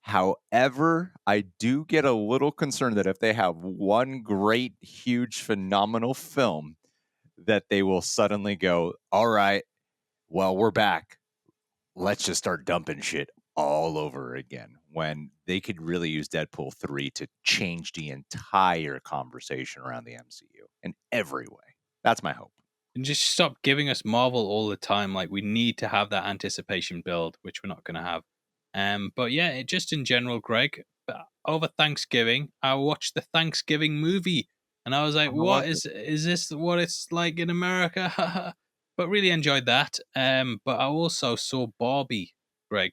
However, I do get a little concerned that if they have one great, huge, phenomenal film, that they will suddenly go, all right, well, we're back. Let's just start dumping shit all over again, when they could really use Deadpool 3 to change the entire conversation around the MCU in every way. That's my hope. And just stop giving us Marvel all the time. Like, we need to have that anticipation build, which we're not going to have. But yeah, just in general, Greg, over Thanksgiving, I watched the Thanksgiving movie, and I was like, How was "What it? is this? What it's like in America?" But really enjoyed that. But I also saw Barbie. Greg,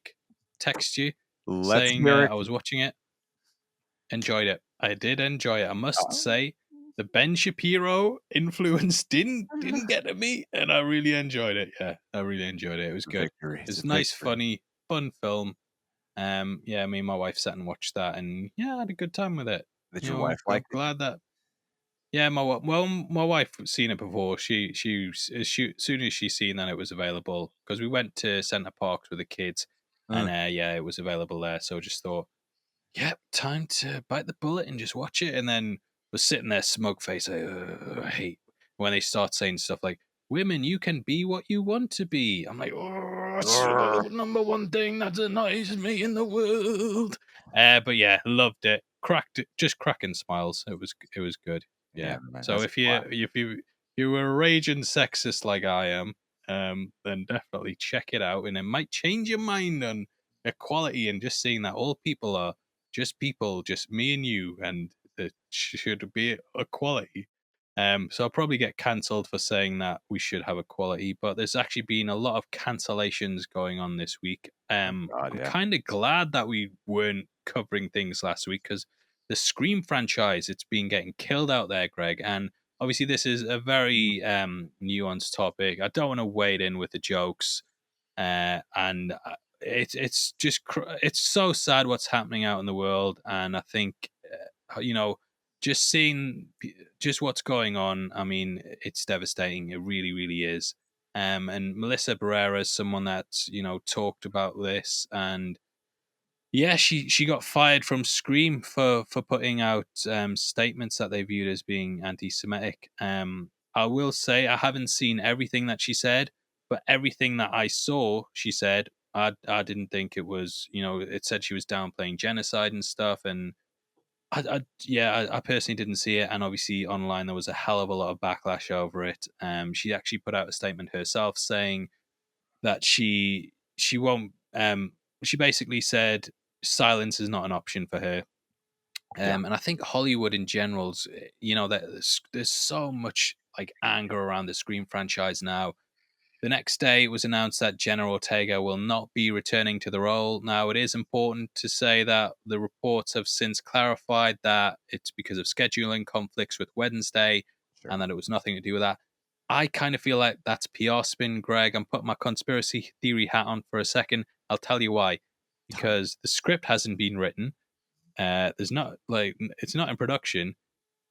text you Let's saying hear it. I was watching it. Enjoyed it. I did enjoy it. I must say, the Ben Shapiro influence didn't get to me, and I really enjoyed it. Yeah, I really enjoyed it. It was good. Victory. It's a It's nice, victory. funny, fun film. Yeah, me and my wife sat and watched that, and yeah, I had a good time with it. Did You your know, wife I'm like it? glad that. Yeah, my wife seen it before. As soon as she seen that it was available, because we went to Center Parks with the kids, and yeah, it was available there. So I just thought, yep, time to bite the bullet and just watch it. And then was sitting there, smug face. I hate when they start saying stuff like, "Women, you can be what you want to be." I'm like, oh, it's the number one thing that annoys me in the world. But yeah, loved it. Cracked it, just cracking smiles. It was good. Yeah, Yeah. man, So that's a if you were a raging sexist like I am, then definitely check it out, and it might change your mind on equality and just seeing that all people are just people, just me and you, and there should be equality. So I'll probably get cancelled for saying that we should have equality, but there's actually been a lot of cancellations going on this week. God, I'm yeah. kind of glad that we weren't covering things last week, because the Scream franchise, it's been getting killed out there, Greg. And obviously, this is a very nuanced topic. I don't want to wade in with the jokes, and it's just it's so sad what's happening out in the world, and I think just seeing just what's going on. I mean, it's devastating. It really, really is. And Melissa Barrera is someone that talked about this, and yeah, she got fired from Scream for putting out statements that they viewed as being anti-Semitic. I will say I haven't seen everything that she said, but everything that I saw, she said, I didn't think it was. It said she was downplaying genocide and stuff, and I personally didn't see it, and obviously online there was a hell of a lot of backlash over it. She actually put out a statement herself saying that she won't. She basically said silence is not an option for her. Yeah. And I think Hollywood in general's, that there's so much like anger around the Scream franchise now. The next day, it was announced that Jenna Ortega will not be returning to the role. Now, it is important to say that the reports have since clarified that it's because of scheduling conflicts with Wednesday, Sure. and that it was nothing to do with that. I kind of feel like that's PR spin, Greg. I'm putting my conspiracy theory hat on for a second. I'll tell you why. Because the script hasn't been written. There's not it's not in production.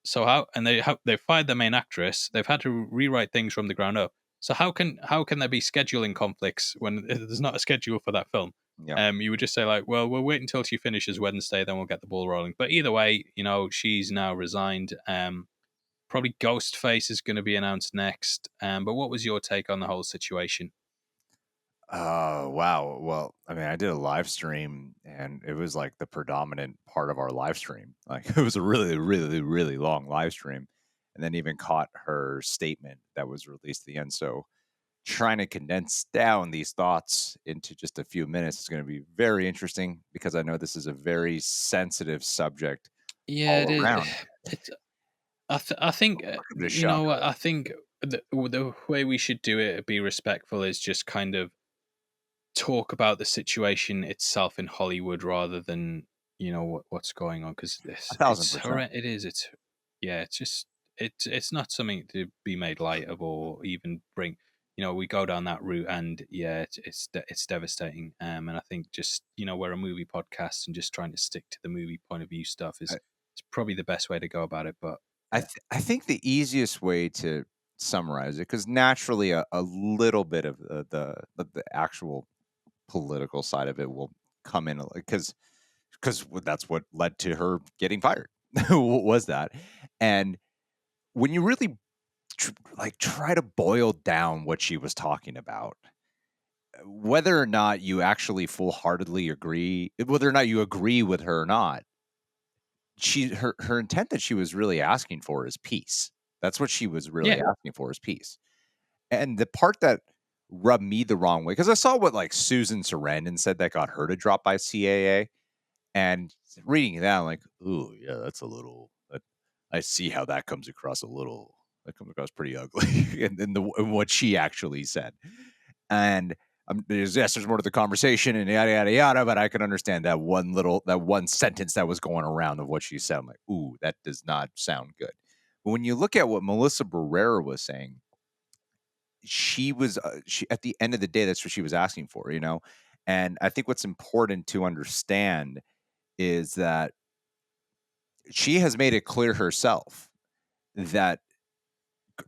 So how, and they fired the main actress. They've had to rewrite things from the ground up. So how can there be scheduling conflicts when there's not a schedule for that film? Yeah. You would just say like, well, we'll wait until she finishes Wednesday, then we'll get the ball rolling. But either way, she's now resigned. Probably Ghostface is going to be announced next. But what was your take on the whole situation? Oh, wow. Well, I mean, I did a live stream and it was like the predominant part of our live stream. Like it was a really, really, really long live stream. And then even caught her statement that was released at the end. So trying to condense down these thoughts into just a few minutes is going to be very interesting because I know this is a very sensitive subject Yeah, it all is. around. It's. I think Give it a you shot. know what I think. The way we should do it, be respectful, is just kind of talk about the situation itself in Hollywood rather than what's going on, because A thousand percent. it is, it's, yeah, it's just, it's not something to be made light of, or even bring, we go down that route, and yeah, it's devastating. And I think, just, we're a movie podcast, and just trying to stick to the movie point of view stuff is, it's probably the best way to go about it. But yeah, I think the easiest way to summarize it, because naturally a little bit of the actual political side of it will come in, because that's what led to her getting fired. Was that? And when you really try to boil down what she was talking about, whether or not you actually full heartedly agree, whether or not you agree with her or not, her intent that she was really asking for is peace. That's what she was really yeah, asking for, is peace. And the part that rubbed me the wrong way, because I saw what like Susan Sarandon said that got her to drop by CAA, and reading that, I'm like, ooh, yeah, that's a little. I see how that comes across a little. That comes across pretty ugly, and then and what she actually said. And there's more to the conversation and yada yada yada, but I can understand that one sentence that was going around of what she said. I'm like, ooh, that does not sound good. But when you look at what Melissa Barrera was saying, she at the end of the day, that's what she was asking for, And I think what's important to understand is that she has made it clear herself that,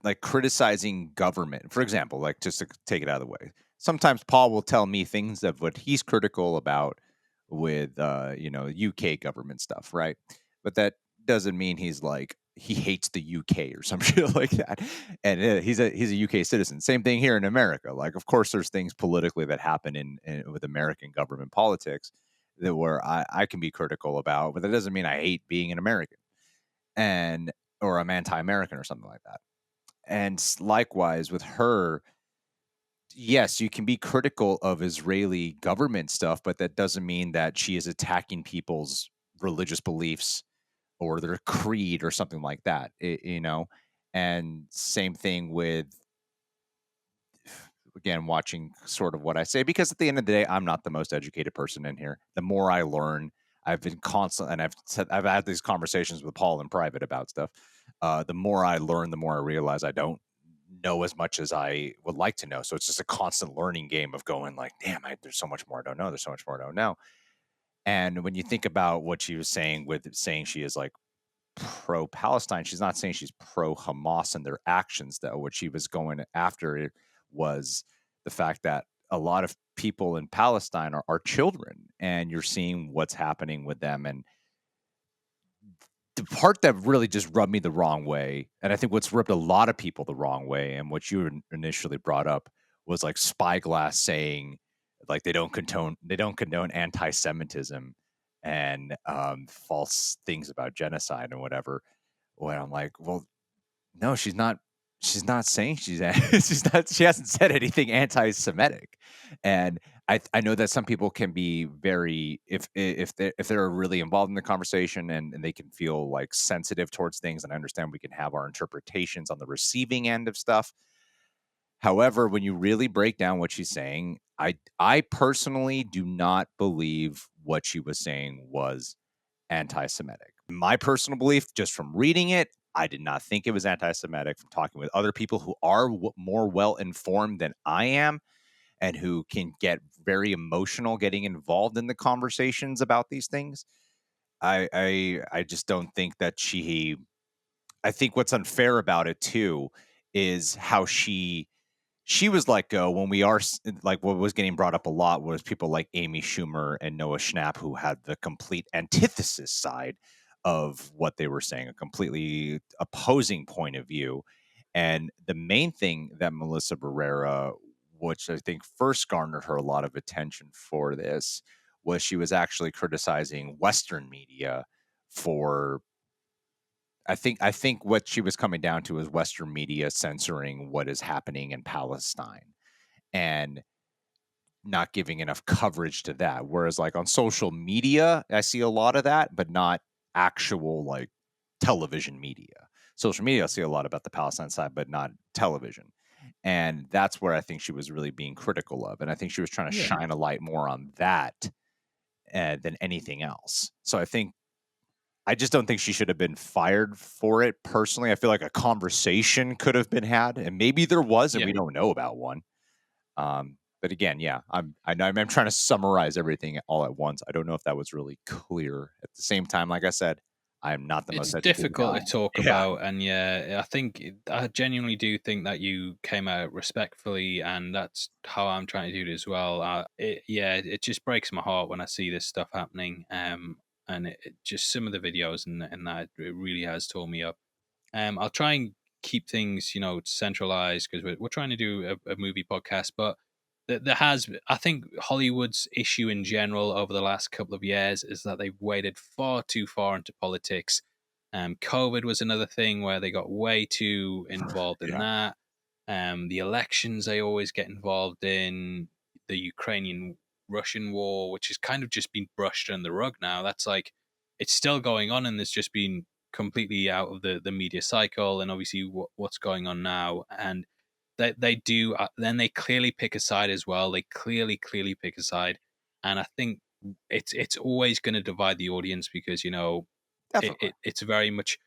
like, criticizing government, for example, like, just to take it out of the way, sometimes Paul will tell me things of what he's critical about with UK government stuff, right? But that doesn't mean he's like he hates the UK or some shit like that. And he's a UK citizen. Same thing here in America. Like, of course, there's things politically that happen in with American government politics that where I can be critical about, but that doesn't mean I hate being an American, and or I'm anti-American or something like that. And likewise with her, yes, you can be critical of Israeli government stuff, but that doesn't mean that she is attacking people's religious beliefs or their creed or something like that, And same thing with, again, watching sort of what I say, because at the end of the day, I'm not the most educated person in here. The more I learn, I've been constant, and I've had these conversations with Paul in private about stuff. The more I learn, the more I realize I don't know as much as I would like to know. So it's just a constant learning game of going like, damn, there's so much more I don't know. There's so much more I don't know. And when you think about what she was saying with saying she is like pro Palestine, she's not saying she's pro Hamas and their actions, though. What she was going after it was the fact that a lot of people in Palestine are children, and you're seeing what's happening with them. And the part that really just rubbed me the wrong way, and I think what's rubbed a lot of people the wrong way, and what you initially brought up, was like Spyglass saying like they don't condone anti-Semitism and false things about genocide and whatever. When I'm like, well, no, she's not saying she hasn't said anything anti-Semitic. And I know that some people can be very, if they're really involved in the conversation, and they can feel like sensitive towards things, and I understand we can have our interpretations on the receiving end of stuff. However, when you really break down what she's saying, I personally do not believe what she was saying was anti-Semitic. My personal belief, just from reading it, I did not think it was anti-Semitic. From talking with other people who are more well informed than I am, and who can get very emotional getting involved in the conversations about these things, I just don't think that she. I think what's unfair about it too is how she was let go when we are like, what was getting brought up a lot was people like Amy Schumer and Noah Schnapp, who had the complete antithesis side of what they were saying, a completely opposing point of view. And the main thing that Melissa Barrera, which I think first garnered her a lot of attention for this, was she was actually criticizing Western media for, I think what she was coming down to is Western media censoring what is happening in Palestine and not giving enough coverage to that. Whereas like on social media, I see a lot of that, but not actual like television media. Social media, I see a lot about the Palestine side, but not television. And that's where I think she was really being critical of. And I think she was trying to yeah. shine a light more on that. than anything else. So I just don't think she should have been fired for it. Personally, I feel like a conversation could have been had, and maybe there was, and Yeah. we don't know about one. But again, yeah, I'm trying to summarize everything all at once. I don't know if that was really clear. At the same time, like I said, I'm not the It's most educated difficult guy. to talk Yeah, about, and yeah, I genuinely do think that you came out respectfully, and that's how I'm trying to do it as well. It just breaks my heart when I see this stuff happening, and it just some of the videos and that it really has torn me up. I'll try and keep things, centralized because we're trying to do a movie podcast, but there has, I think, Hollywood's issue in general over the last couple of years is that they've waded far too far into politics. COVID was another thing where they got way too involved in yeah, that. The elections they always get involved in, the Ukrainian Russian war, which has kind of just been brushed under the rug now. That's like it's still going on, and there's just been completely out of the media cycle, and obviously what's going on now. And they do then they clearly pick a side as well. They clearly pick a side, and I think it's always going to divide the audience because definitely. it's very much,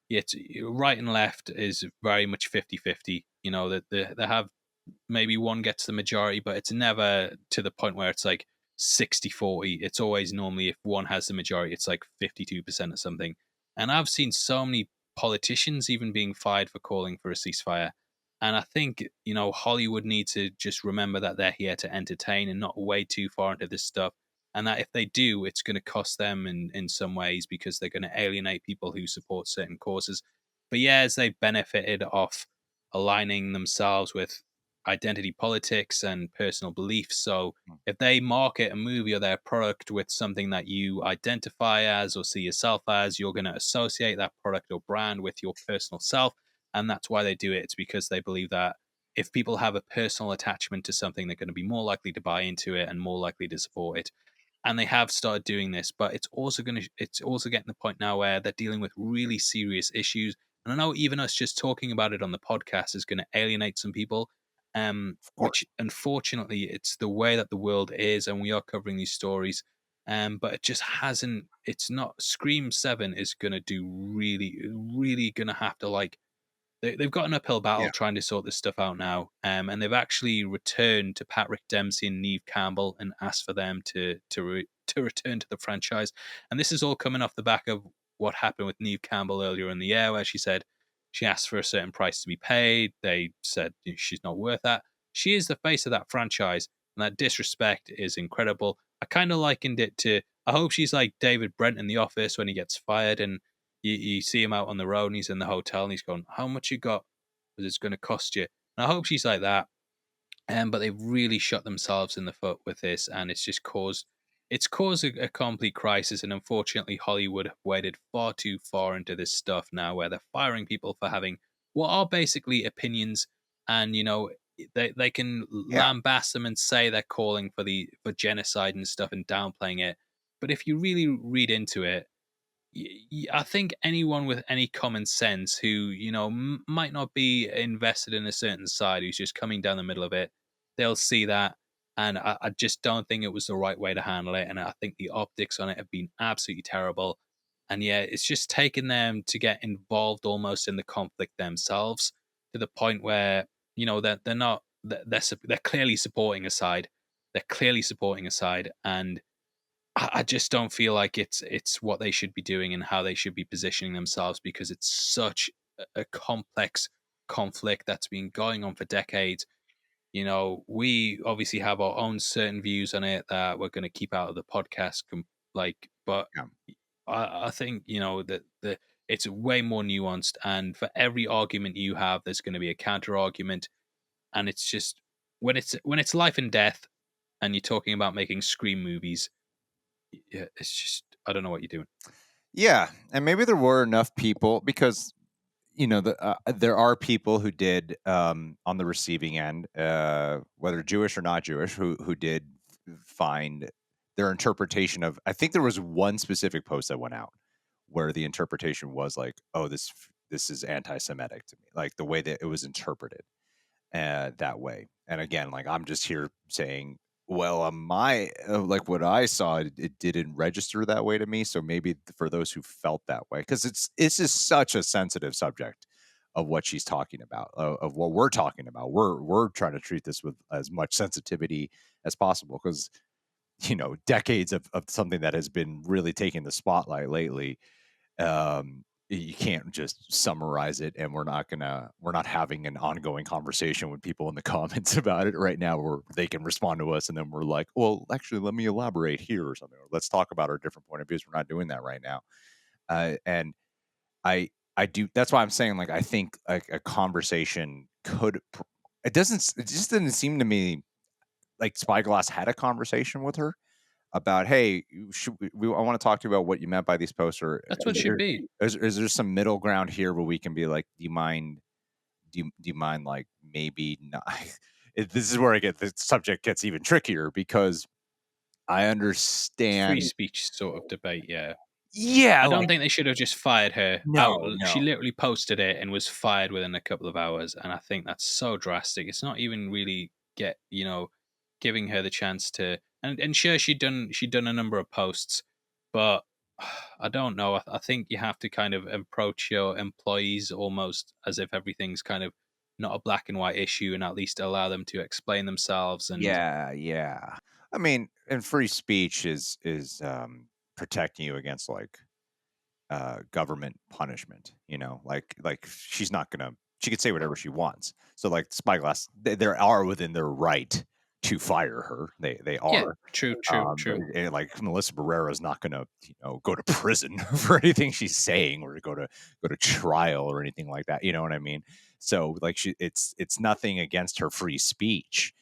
it's right and left is very much 50-50. That they have, maybe one gets the majority, but it's never to the point where it's like 60-40. It's always normally if one has the majority, it's like 52% or something. And I've seen so many politicians even being fired for calling for a ceasefire. And I think, Hollywood needs to just remember that they're here to entertain and not way too far into this stuff. And that if they do, it's going to cost them in some ways because they're going to alienate people who support certain causes. For years, they've benefited off aligning themselves with identity politics and personal beliefs. So Mm, if they market a movie or their product with something that you identify as or see yourself as, you're going to associate that product or brand with your personal self. And that's why they do it. It's because they believe that if people have a personal attachment to something, they're going to be more likely to buy into it and more likely to support it. And they have started doing this, but it's also getting the point now where they're dealing with really serious issues. And I know even us just talking about it on the podcast is going to alienate some people, of which course. unfortunately it's the way that the world is, and we are covering these stories. But it just hasn't. It's not. Scream VII is going to do really going to have to like they've got an uphill Yeah. battle trying to sort this stuff out now. And they've actually returned to Patrick Dempsey and Neve Campbell and asked for them to return to the franchise. And this is all coming off the back of what happened with Neve Campbell earlier in the year, where she said she asked for a certain price to be paid. They said she's not worth that. She is the face of that franchise, and that disrespect is incredible. I kind of likened it to. I hope she's like David Brent in The Office when he gets fired and you see him out on the road and he's in the hotel and he's going, "How much you got? Because it's going to cost you." And I hope she's like that. But they've really shot themselves in the foot with this, and it's caused a complete crisis. And unfortunately, Hollywood have waded far too far into this stuff now, where they're firing people for having what are basically opinions, and they can Yeah. lambast them and say they're calling for genocide and stuff and downplaying it. But if you really read into it, I think anyone with any common sense who might not be invested in a certain side, who's just coming down the middle of it, they'll see that. And I just don't think it was the right way to handle it. And I think the optics on it have been absolutely terrible. And yeah, it's just taken them to get involved almost in the conflict themselves to the point where that they're not they're clearly supporting a side. They're clearly supporting a side, and I just don't feel like it's what they should be doing and how they should be positioning themselves because it's such a complex conflict that's been going on for decades. We obviously have our own certain views on it that we're going to keep out of the podcast, but Yeah. I think that it's way more nuanced, and for every argument you have, there's going to be a counter argument, and it's just when it's life and death, and you're talking about making Scream movies, yeah, it's just I don't know what you're doing. Yeah. And maybe there were enough people because there are people who did on the receiving end, whether Jewish or not Jewish, who did find their interpretation of. I think there was one specific post that went out where the interpretation was like, "Oh, this is anti-Semitic to me," like the way that it was interpreted that way. And again, like I'm just here saying Well, my like what I saw, it didn't register that way to me. So maybe for those who felt that way, because it's just such a sensitive subject of what she's talking about, of what we're talking about. We're trying to treat this with as much sensitivity as possible, because decades of something that has been really taking the spotlight lately. You can't just summarize it, and we're not having an ongoing conversation with people in the comments about it right now, where they can respond to us and then we're like, well, actually, let me elaborate here or something, or let's talk about our different point of views. We're not doing that right now. And I do, that's why I'm saying, like, I think like a conversation it just didn't seem to me like Spyglass had a conversation with her about, "Hey, I want to talk to you about what you meant by these posts." Or That's what should be. is there some middle ground here where we can be like, do you mind, like, maybe not? This is where I get the subject gets even trickier, because I Free understand. speech sort of debate, yeah. Yeah, I don't like, think they should have just fired her out. no, She no. literally posted it and was fired within a couple of hours, and I think that's so drastic. It's not even really giving her the chance to. And sure, she'd done a number of posts, but I don't know. I think you have to kind of approach your employees almost as if everything's kind of not a black and white issue, and at least allow them to explain themselves. And Yeah, yeah. I mean, and free speech is protecting you against, like, government punishment, like she's not gonna she could say whatever she wants. So, like, Spyglass, they are within their right to fire her. They yeah, are. true, true, But, true. like, Melissa Barrera is not gonna, go to prison for anything she's saying, or to go to trial or anything like that. You know what I mean? So, like, it's nothing against her free speech.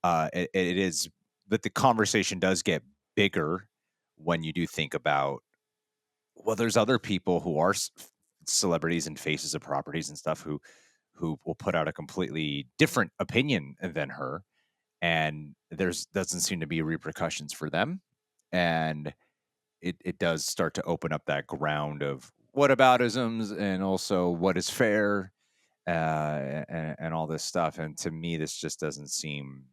It is, but the conversation does get bigger when you do think about, well, there's other people who are celebrities and faces of properties and stuff, who will put out a completely different opinion than her, and there's doesn't seem to be repercussions for them. And it does start to open up that ground of whataboutisms, and also what is fair, and all this stuff. And to me, this just doesn't seem,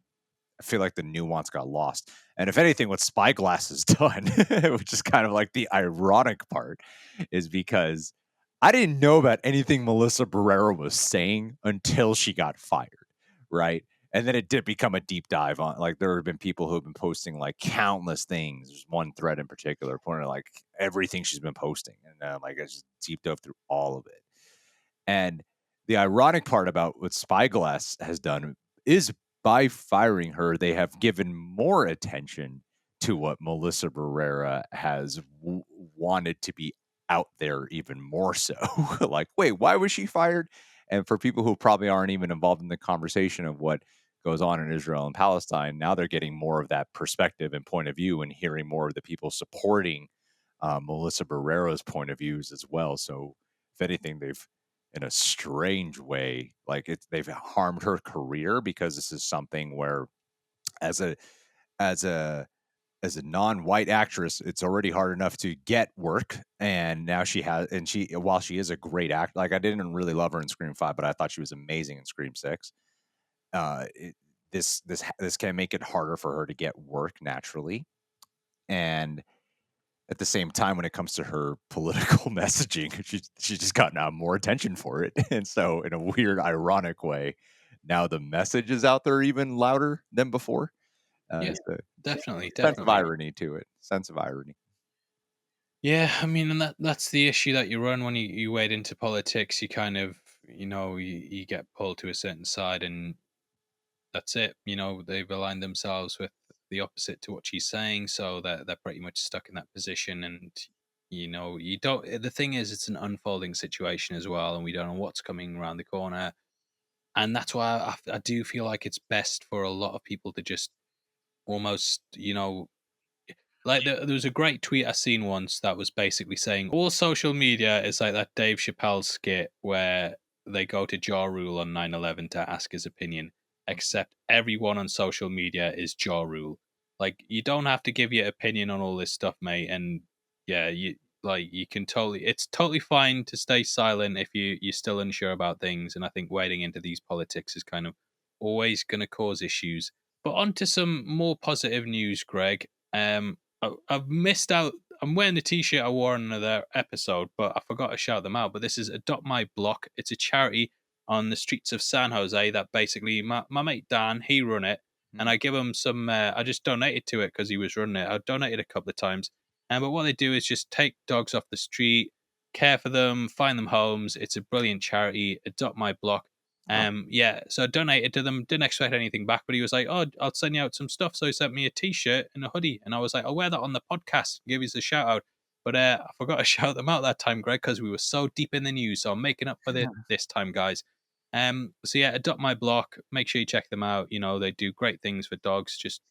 I feel like the nuance got lost. And if anything, what Spyglass has done, which is kind of like the ironic part, is because I didn't know about anything Melissa Barrera was saying until she got fired, right? And then it did become a deep dive on, like, there have been people who have been posting, like, countless things. There's one thread in particular pointing out, like, everything she's been posting, and like, I just deep dove through all of it. And the ironic part about what Spyglass has done is, by firing her, they have given more attention to what Melissa Barrera has wanted to be out there even more so. Like, wait, why was she fired? And for people who probably aren't even involved in the conversation of what goes on in Israel and Palestine, now they're getting more of that perspective and point of view, and hearing more of the people supporting Melissa Barrera's point of views as well. So, if anything, they've, in a strange way, like, they've harmed her career, because this is something where, as a as a as a non-white actress, it's already hard enough to get work, and now she has, and she, while she is a great actor, like, I didn't really love her in Scream V, but I thought she was amazing in Scream VI. This can make it harder for her to get work naturally. And at the same time, when it comes to her political messaging, she's just gotten out more attention for it. And so, in a weird, ironic way, now the message is out there even louder than before. Yeah, So, definitely, sense of definitely. irony to it. Sense of irony. Yeah, I mean, and that's the issue that you run when you wade into politics. You kind of, you get pulled to a certain side, and that's it. They've aligned themselves with the opposite to what she's saying, so they're pretty much stuck in that position. And you don't. The thing is, it's an unfolding situation as well, and we don't know what's coming around the corner. And that's why I do feel like it's best for a lot of people to just almost, like there was a great tweet I seen once that was basically saying all social media is like that Dave Chappelle skit where they go to Ja Rule on 9/11 to ask his opinion, except everyone on social media is Ja Rule. Like, you don't have to give your opinion on all this stuff, mate. And yeah, you can totally, it's totally fine to stay silent if you're still unsure about things. And I think wading into these politics is kind of always going to cause issues. But on to some more positive news, Greg. I've missed out. I'm wearing the T-shirt I wore in another episode, but I forgot to shout them out. But this is Adopt My Block. It's a charity on the streets of San Jose that basically my mate Dan, he run it, and Hmm. I give him some. I just donated to it because he was running it. I donated a couple of times, but what they do is just take dogs off the street, care for them, find them homes. It's a brilliant charity. Adopt My Block. Oh, Yeah, so I donated to them, didn't expect anything back, but he was like, "Oh, I'll send you out some stuff." So he sent me a t-shirt and a hoodie, and I was like, "I'll wear that on the podcast, give you a shout out." But I forgot to shout them out that time, Greg, because we were so deep in the news. So I'm making up for it this time, guys. So yeah, Adopt My Block. Make sure you check them out. You know, they do great things for dogs. Just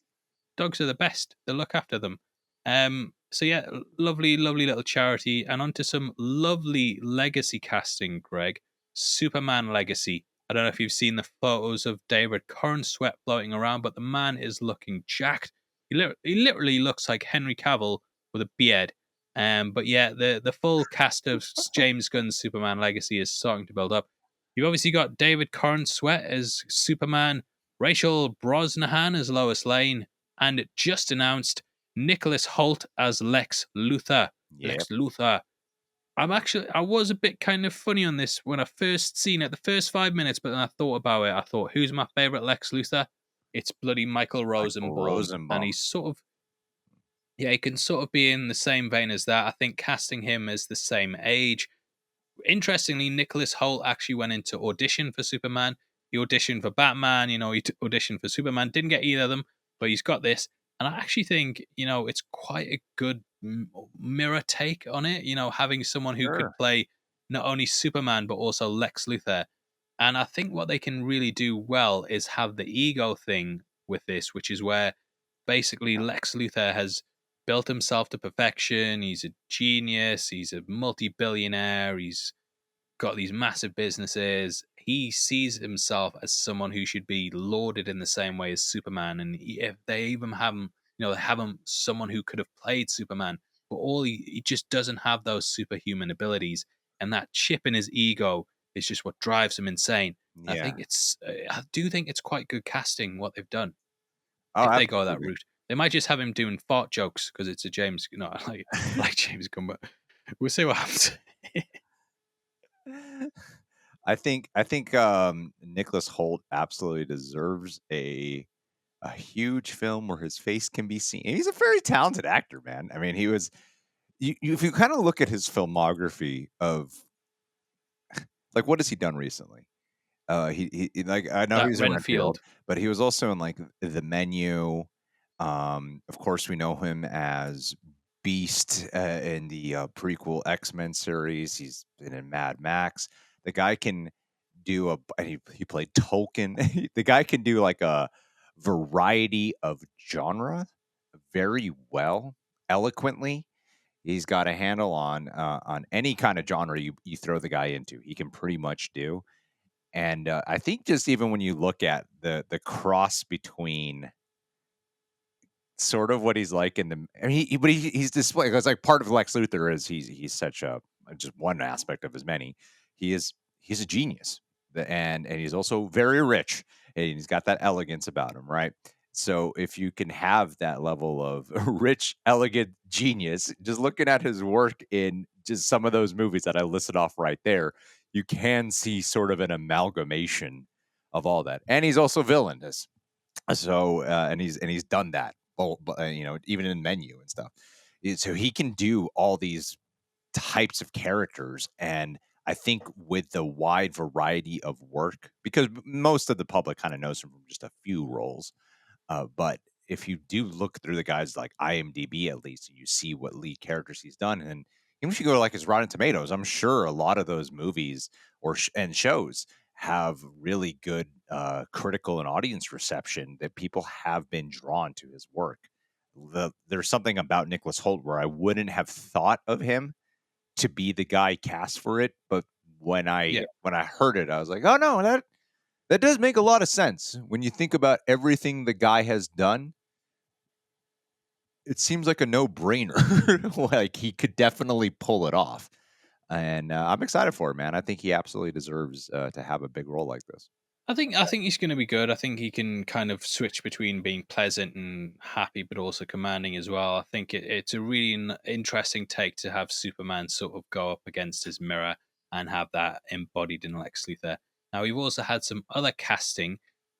dogs are the best. They look after them. So yeah, lovely, lovely little charity, and onto some lovely legacy casting, Greg. Superman Legacy. I don't know if you've seen the photos of David Cornsweet floating around, but the man is looking jacked. He literally looks like Henry Cavill with a beard. But yeah, the full cast of James Gunn's Superman Legacy is starting to build up. You've obviously got David Cornsweet as Superman, Rachel Brosnahan as Lois Lane, and it just announced Nicholas Holt as Lex Luthor. yeah. Lex Luthor. I was a bit kind of funny on this when I first seen it, the first 5 minutes, but then I thought about it. I thought, who's my favorite Lex Luthor? It's bloody Michael Michael Rosenbaum. And Rosenbaum. he's sort of, yeah, he can sort of be in the same vein as that. I think casting him as the same age. Interestingly, Nicholas Holt actually went into audition for Superman. He auditioned for Batman, he auditioned for Superman, didn't get either of them, but he's got this. And I actually think, it's quite a good mirror take on it, having someone who could Sure. play not only Superman, but also Lex Luthor. And I think what they can really do well is have the ego thing with this, which is where basically Lex Luthor has built himself to perfection. He's a genius. He's a multi-billionaire. He's got these massive businesses. He sees himself as someone who should be lauded in the same way as Superman. And if they even have him, they have him someone who could have played Superman, but he just doesn't have those superhuman abilities. And that chip in his ego is just what drives him insane. I Yeah. think I do think it's quite good casting what they've done Oh, if they go that absolutely. route. They might just have him doing fart jokes because it's a James. No, I like James Gunn, but we'll see what happens. I think Nicholas Holt absolutely deserves a huge film where his face can be seen. And he's a very talented actor, man. I mean, he was if you kind of look at his filmography of like what has he done recently? Like I know That he's in Renfield, Renfield, but he was also in like The Menu. Of course, we know him as Beast in the prequel X-Men series. He's been in Mad Max. The guy can do and he played Tolkien. The guy can do like a variety of genre very well, eloquently. He's got a handle on any kind of genre you throw the guy into. He can pretty much do. And I think just even when you look at the cross between sort of what he's like in the, I mean, he's displaying because like part of Lex Luthor is he's such a just one aspect of his many. He's a genius, and he's also very rich, and he's got that elegance about him, right? So if you can have that level of rich, elegant genius, just looking at his work in just some of those movies that I listed off right there, you can see sort of an amalgamation of all that. And he's also villainous. So and he's done that, even in Menu and stuff. So he can do all these types of characters, and I think with the wide variety of work, because most of the public kind of knows him from just a few roles, but if you do look through the guys like IMDb at least, and you see what lead characters he's done, and even if you go to like his Rotten Tomatoes, I'm sure a lot of those movies and shows have really good critical and audience reception that people have been drawn to his work. There's something about Nicholas Holt where I wouldn't have thought of him to be the guy cast for it, but when yeah. I heard it, I was like, oh no, that does make a lot of sense when you think about everything the guy has done. It seems like a no-brainer. Like he could definitely pull it off, and I'm excited for it, man. I think he absolutely deserves to have a big role like this. I think he's going to be good. I think he can kind of switch between being pleasant and happy, but also commanding as well. I think it's a really interesting take to have Superman sort of go up against his mirror and have that embodied in Lex Luthor. Now we've also had some other casting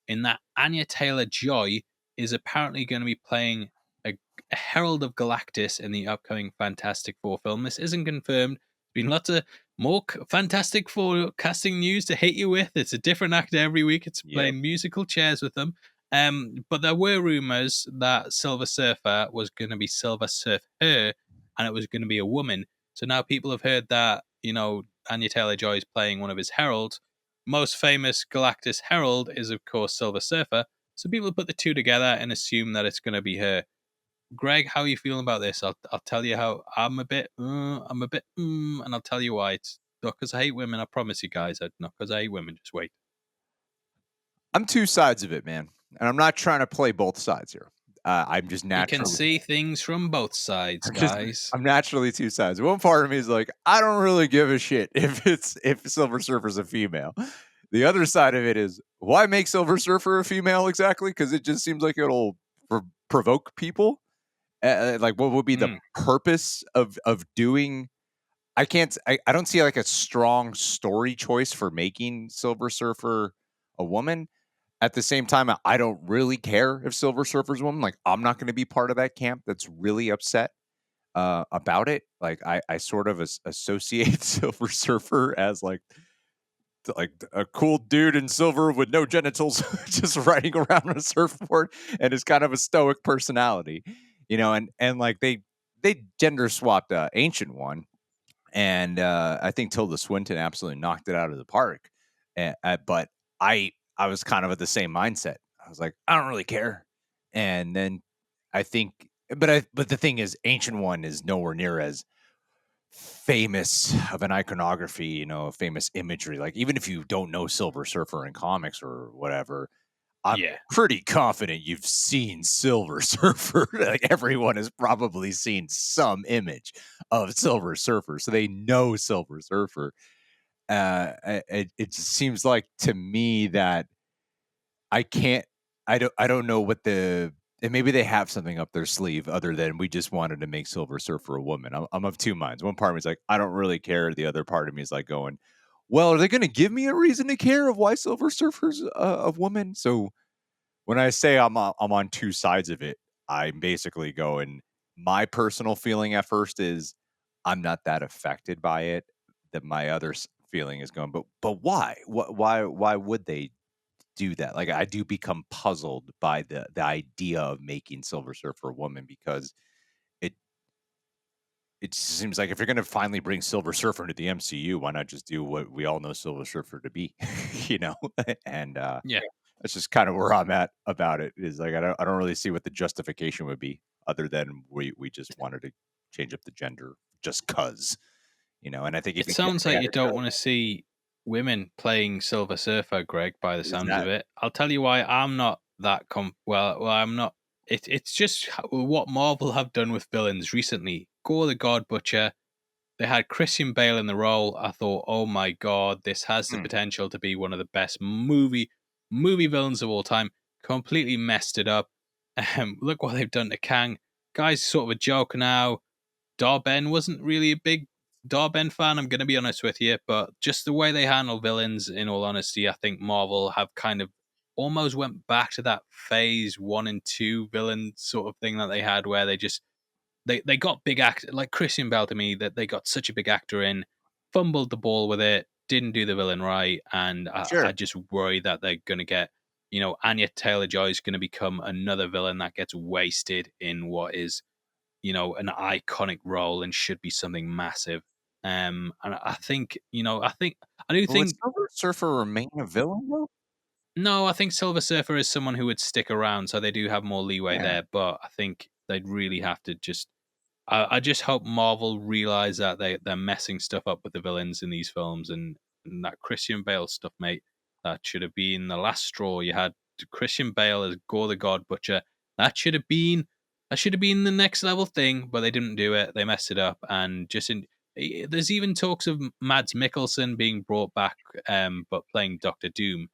in that Anya Taylor-Joy is apparently going to be playing a Herald of Galactus in the upcoming Fantastic Four film. This isn't confirmed. Been lots of more Fantastic Four casting news to hit you with. It's a different actor every week. It's Yep. playing musical chairs with them. But there were rumors that Silver Surfer was going to be Silver Surfer, and it was going to be a woman. So now people have heard that Anya Taylor Joy is playing one of his heralds. Most famous Galactus herald is of course Silver Surfer. So people put the two together and assume that it's going to be her. Greg, how are you feeling about this? I'll tell you how I'm a bit, and I'll tell you why. It's not because I hate women. I promise you guys, not because I hate women. Just wait. I'm two sides of it, man, and I'm not trying to play both sides here. I'm just We can naturally, see things from both sides, I'm just, guys. I'm naturally two sides. One part of me is like, I don't really give a shit if Silver Surfer's a female. The other side of it is, why make Silver Surfer a female exactly? Because it just seems like it'll provoke people. Like, what would be the Mm, purpose of doing? I don't see like a strong story choice for making Silver Surfer a woman. At the same time, I don't really care if Silver Surfer's a woman. Like, I'm not going to be part of that camp that's really upset about it. Like, I sort of associate Silver Surfer as like a cool dude in silver with no genitals, just riding around on a surfboard, and is kind of a stoic personality, and like they gender swapped Ancient One, and I think Tilda Swinton absolutely knocked it out of the park. But I was kind of at the same mindset. I was like, I don't really care. And then I think, but the thing is, Ancient One is nowhere near as famous of an iconography, famous imagery. Like, even if you don't know Silver Surfer in comics or whatever, I'm yeah, pretty confident you've seen Silver Surfer. Like, everyone has probably seen some image of Silver Surfer, so they know Silver Surfer. It just seems like to me that I can't. I don't know what the. And maybe they have something up their sleeve other than we just wanted to make Silver Surfer a woman. I'm of two minds. One part of me is like, I don't really care. The other part of me is like going, well, are they going to give me a reason to care of why Silver Surfer's a woman? So when I say I'm on two sides of it, I'm basically going, my personal feeling at first is I'm not that affected by it. That my other feeling is going, but why? Why would they do that? Like, I do become puzzled by the idea of making Silver Surfer a woman, because it it seems like if you're going to finally bring Silver Surfer into the MCU, why not just do what we all know Silver Surfer to be, you know? And yeah. that's just kind of where I'm at about it. Is like, I don't really see what the justification would be, other than we just wanted to change up the gender just cuz, And I think if It you get sounds like that, you don't want to see women playing Silver Surfer, Greg. By the is sounds of that it, I'll tell you why I'm not that. Well, I'm not. It's just what Marvel have done with villains recently. Gore the God Butcher. They had Christian Bale in the role. I thought, oh my god, this has the hmm, potential to be one of the best movie villains of all time. Completely messed it up. Look what they've done to Kang. Guy's sort of a joke now. Darben wasn't really a big Darben fan, I'm going to be honest with you, but just the way they handle villains, in all honesty, I think Marvel have kind of almost went back to that phase 1 and 2 villain sort of thing that they had, where they got big act like Christian Bale to me, that they got such a big actor in, fumbled the ball with it, didn't do the villain right, and I sure. just worry that they're going to get, Anya Taylor Joy is going to become another villain that gets wasted in what is an iconic role and should be something massive. And I think, I do But would think, Silver Surfer remain a villain though? no, I think Silver Surfer is someone who would stick around, so they do have more leeway Yeah. there. But I think they'd really have to just. I just hope Marvel realize that they're messing stuff up with the villains in these films, and that Christian Bale stuff, mate. That should have been the last straw. You had Christian Bale as Gore the God Butcher. That should have been the next level thing, but they didn't do it. They messed it up, and there's even talks of Mads Mikkelsen being brought back, but playing Doctor Doom.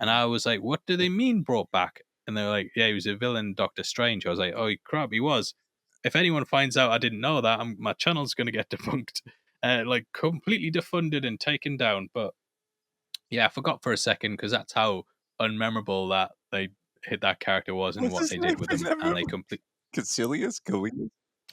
And I was like, what do they mean brought back? And they were like, yeah, he was a villain in Doctor Strange. I was like, oh crap, he was. If anyone finds out I didn't know that, my channel's going to get debunked. Like completely defunded and taken down. But yeah, I forgot for a second because that's how unmemorable that they hit that character was and What's what his they name did with him. And again? they Calius?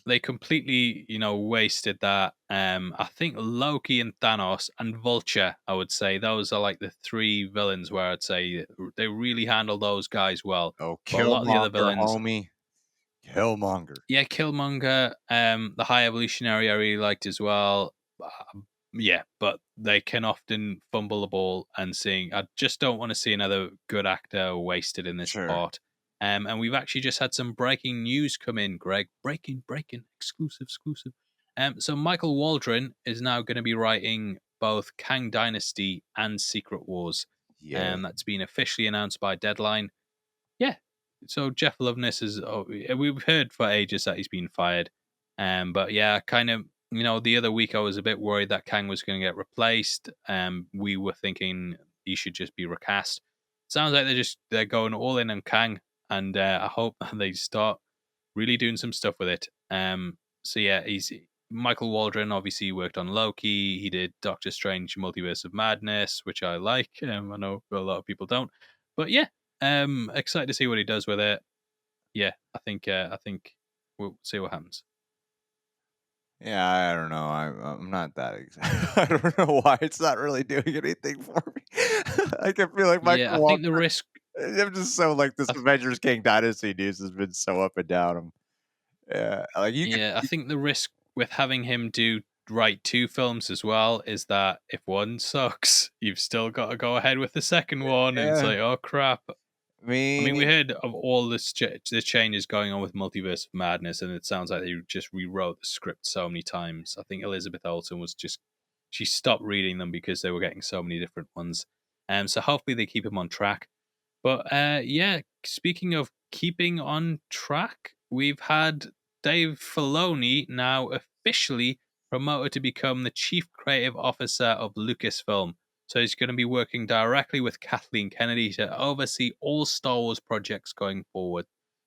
they completely, wasted that. I think Loki and Thanos and Vulture, I would say those are like the three villains where I'd say they really handle those guys well. Oh, But a lot of the other Killmonger, villains, homie. Killmonger. yeah, Killmonger, the High Evolutionary, I really liked as well. Yeah, but they can often fumble the ball and sing. I just don't want to see another good actor wasted in this Sure. part. And we've actually just had some breaking news come in, Greg. Breaking, exclusive. So Michael Waldron is now going to be writing both Kang Dynasty and Secret Wars. Yeah. That's been officially announced by Deadline. Yeah. So Jeff Loveness is. We've heard for ages that he's been fired. But yeah, kind of. The other week I was a bit worried that Kang was going to get replaced. We were thinking he should just be recast. Sounds like they're going all in on Kang, and I hope they start really doing some stuff with it. So yeah, he's Michael Waldron. Obviously, worked on Loki. He did Doctor Strange: Multiverse of Madness, which I like. I know a lot of people don't, but yeah, excited to see what he does with it. Yeah, I think we'll see what happens. Yeah, I don't know. I'm not that excited. I don't know why it's not really doing anything for me. I can feel like Yeah, Michael I think the Walker. risk. I'm just so like this I th- Avengers King Dynasty news has been so up and down. Yeah, like you could. yeah, I think the risk with having him write two films as well is that if one sucks, you've still got to go ahead with the second one, and it's Yeah, like, oh crap. I mean, we me. heard of all the changes going on with Multiverse of Madness, and it sounds like they just rewrote the script so many times. I think Elizabeth Olsen she stopped reading them because they were getting so many different ones. So hopefully they keep him on track. But yeah, speaking of keeping on track, we've had Dave Filoni now officially promoted to become the chief creative officer of Lucasfilm. So he's going to be working directly with Kathleen Kennedy to oversee all Star Wars projects going forward.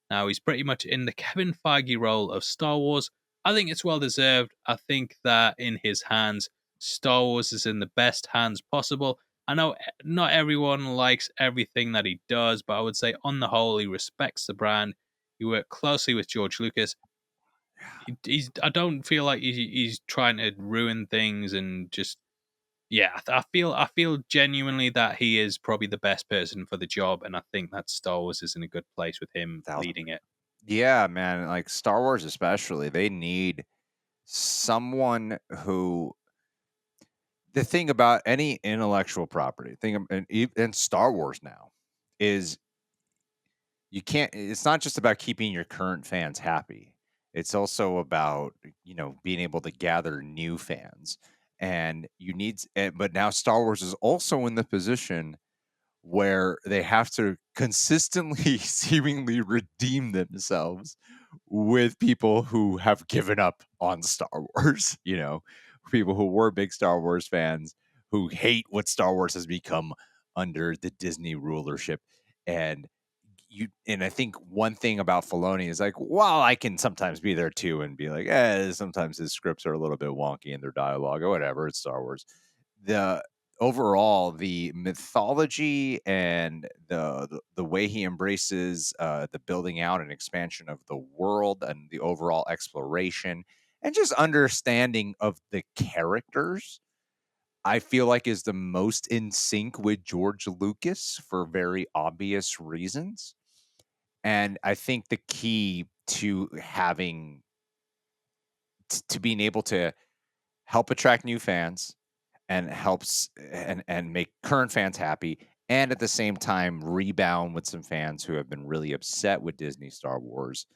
Now he's pretty much in the Kevin Feige role of Star Wars. I think it's well deserved. I think that in his hands, Star Wars is in the best hands possible. I know not everyone likes everything that he does, but I would say on the whole, he respects the brand. He worked closely with George Lucas. I don't feel like he's trying to ruin things and just yeah. I feel genuinely that he is probably the best person for the job, and I think that Star Wars is in a good place with him Thousand. leading it. Yeah, man. Like Star Wars, especially, they need someone who. The thing about any intellectual property, and Star Wars now, is you can't. It's not just about keeping your current fans happy. It's also about being able to gather new fans, and but now Star Wars is also in the position where they have to consistently seemingly redeem themselves with people who have given up on Star Wars, people who were big Star Wars fans who hate what Star Wars has become under the Disney rulership. And I think one thing about Filoni is like, while I can sometimes be there too and be like, sometimes his scripts are a little bit wonky in their dialogue or whatever, it's Star Wars. The overall the mythology and the way he embraces the building out and expansion of the world and the overall exploration and just understanding of the characters, I feel like is the most in sync with George Lucas for very obvious reasons. And I think the key to being able to help attract new fans and helps and make current fans happy, and at the same time rebound with some fans who have been really upset with Disney Star Wars.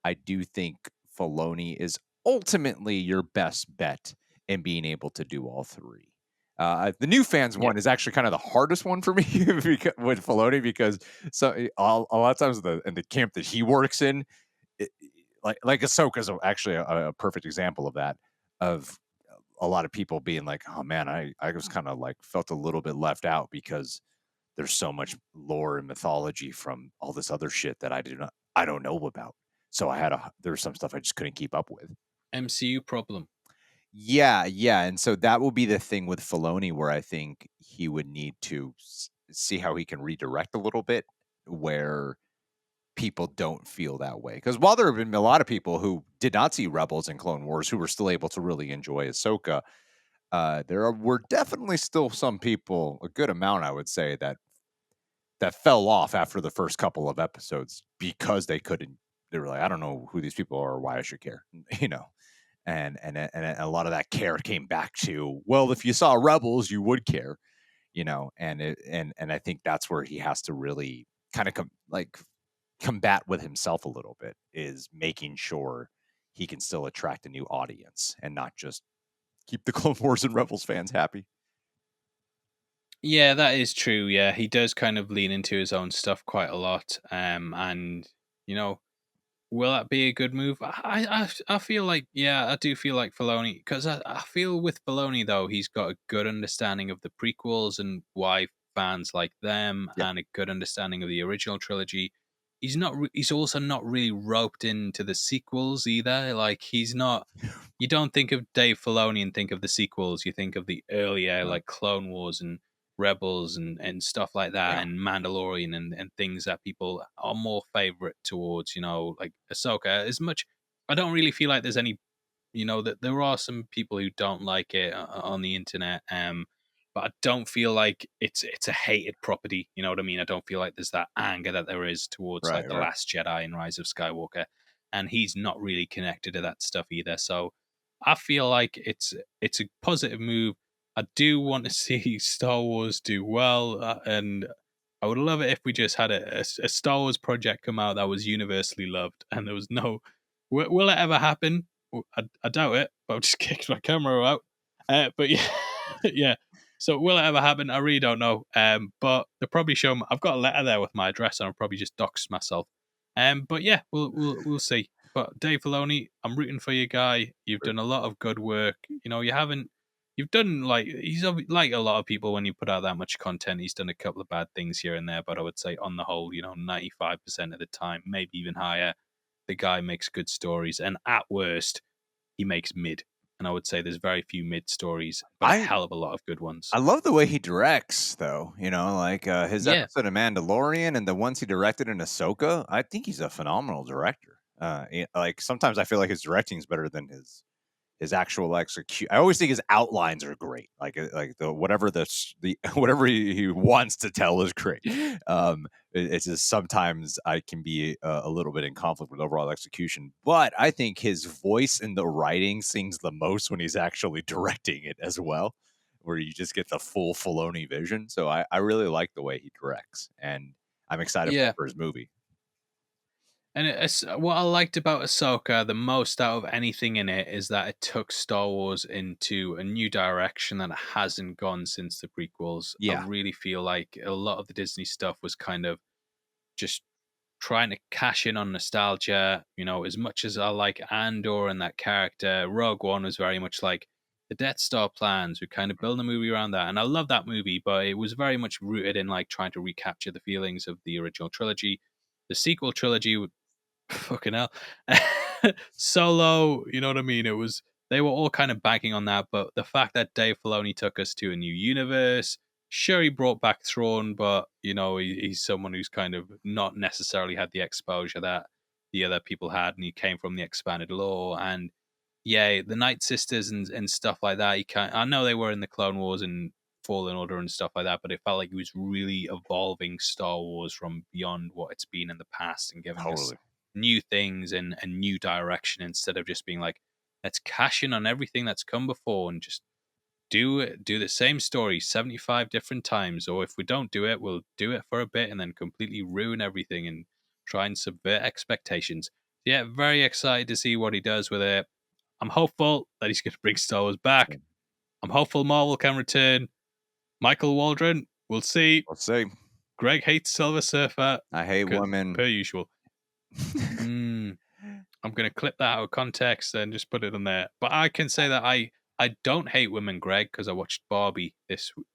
I do think Filoni is ultimately your best bet in being able to do all three. The new fans Yeah, one is actually kind of the hardest one for me with Filoni because a lot of times in the camp that he works in, it, like Ahsoka is actually a perfect example of that. Of a lot of people being like, "Oh man, I was kind of like felt a little bit left out because there's so much lore and mythology from all this other shit that I don't know about. So there's some stuff I just couldn't keep up with. MCU problem. Yeah, yeah, and so that will be the thing with Filoni where I think he would need to see how he can redirect a little bit where people don't feel that way. Because while there have been a lot of people who did not see Rebels and Clone Wars who were still able to really enjoy Ahsoka, were definitely still some people, a good amount, I would say, that fell off after the first couple of episodes because they couldn't. They were like, I don't know who these people are or why I should care, you know. And a lot of that care came back to, well, if you saw Rebels, you would care, you know. And I think that's where he has to really kind of combat with himself a little bit, is making sure he can still attract a new audience and not just keep the Clone Wars and Rebels fans happy. Yeah, that is true. Yeah, he does kind of lean into his own stuff quite a lot. And you know, will that be a good move? I feel like, yeah, I do feel like Filoni, because I feel with Filoni though, he's got a good understanding of the prequels and why fans like them, Yeah. and a good understanding of the original trilogy. He's also not really roped into the sequels either. Like, he's not. You don't think of Dave Filoni and think of the sequels. You think of the earlier, Uh, like Clone Wars and Rebels and stuff like that, yeah. and Mandalorian and things that people are more favorite towards, like Ahsoka. As much, I don't really feel like there's any, that there are some people who don't like it on the internet, but I don't feel like it's a hated property. You know what I mean? I don't feel like there's that anger that there is towards like Right. the Right. Last Jedi and Rise of Skywalker, and he's not really connected to that stuff either. So I feel like it's a positive move. I do want to see Star Wars do well, and I would love it if we just had a Star Wars project come out that was universally loved, and there was no. Will it ever happen? I doubt it. But I've just kicked my camera out. But yeah, yeah. So will it ever happen? I really don't know. But they'll probably show. I've got a letter there with my address, and I'll probably just dox myself. But yeah, we'll see. But Dave Filoni, I'm rooting for you, guy. You've done a lot of good work. You haven't. You've done like like a lot of people when you put out that much content. He's done a couple of bad things here and there, but I would say on the whole, 95% of the time, maybe even higher, the guy makes good stories, and at worst, he makes mid. And I would say there's very few mid stories, but a I hell of a lot of good ones. I love the way he directs, though. Like his Yeah, episode of Mandalorian and the ones he directed in Ahsoka. I think he's a phenomenal director. Like sometimes I feel like his directing is better than his actual execute. I always think his outlines are great. Like the whatever the whatever he wants to tell is great. It's just sometimes I can be a little bit in conflict with overall execution, but I think his voice in the writing sings the most when he's actually directing it as well, where you just get the full Filoni vision. So I really like the way he directs, and I'm excited yeah. for his movie. And what I liked about Ahsoka the most out of anything in it is that it took Star Wars into a new direction that it hasn't gone since the prequels. I Yeah, really feel like a lot of the Disney stuff was kind of just trying to cash in on nostalgia. As much as I like Andor and that character, Rogue One was very much like the Death Star plans. We kind of build a movie around that, and I love that movie, but it was very much rooted in like trying to recapture the feelings of the original trilogy. The sequel trilogy, fucking hell, Solo. You know what I mean? It was they were all kind of banking on that, but the fact that Dave Filoni took us to a new universe. Sure, he brought back Thrawn, but he's someone who's kind of not necessarily had the exposure that the other people had, and he came from the expanded lore. And yeah, the Night Sisters and stuff like that. I know they were in the Clone Wars and Fallen Order and stuff like that, but it felt like he was really evolving Star Wars from beyond what it's been in the past and giving us totally. new things and a new direction, instead of just being like, let's cash in on everything that's come before and just do the same story 75 different times. Or if we don't do it, we'll do it for a bit and then completely ruin everything and try and subvert expectations. Yeah, very excited to see what he does with it. I'm hopeful that he's going to bring Star Wars back. I'm hopeful Marvel can return. Michael Waldron, we'll see. Let's see. Greg hates Silver Surfer I hate because, women. per usual, I'm going to clip that out of context and just put it on there. But I can say that I don't hate women, Greg, because I watched Barbie this week.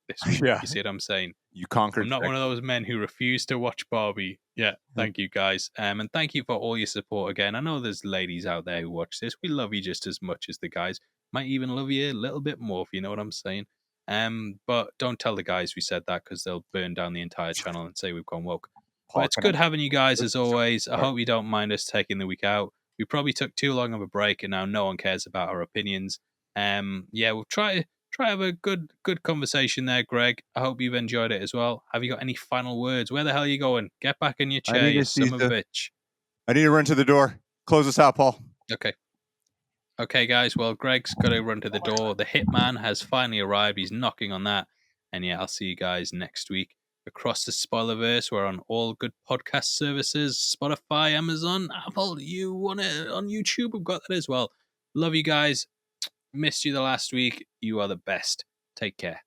Yeah, You see what I'm saying? you I'm conquered not one sex. of those men who refuse to watch Barbie. Yeah, thank you guys. And thank you for all your support again. I know there's ladies out there who watch this. We love you just as much as the guys. Might even love you a little bit more if you know what I'm saying. But don't tell the guys we said that because they'll burn down the entire channel and say we've gone woke. But Paul, it's can I? good having you guys Let's as always. I start. hope you don't mind us taking the week out. We probably took too long of a break and now no one cares about our opinions. Yeah, we'll try have a good conversation there, Greg. I hope you've enjoyed it as well. Have you got any final words? Where the hell are you going? Get back in your I chair, need you to seize son of a the. bitch. I need to run to the door. Close us out, Paul. Okay. Okay, guys. Well, Greg's got to run to the door. The hitman has finally arrived. He's knocking on that. And yeah, I'll see you guys next week. Across the Spoilerverse, we're on all good podcast services Spotify, Amazon, Apple. You want it on YouTube? We've got that as well. Love you guys. Missed you the last week. You are the best. Take care.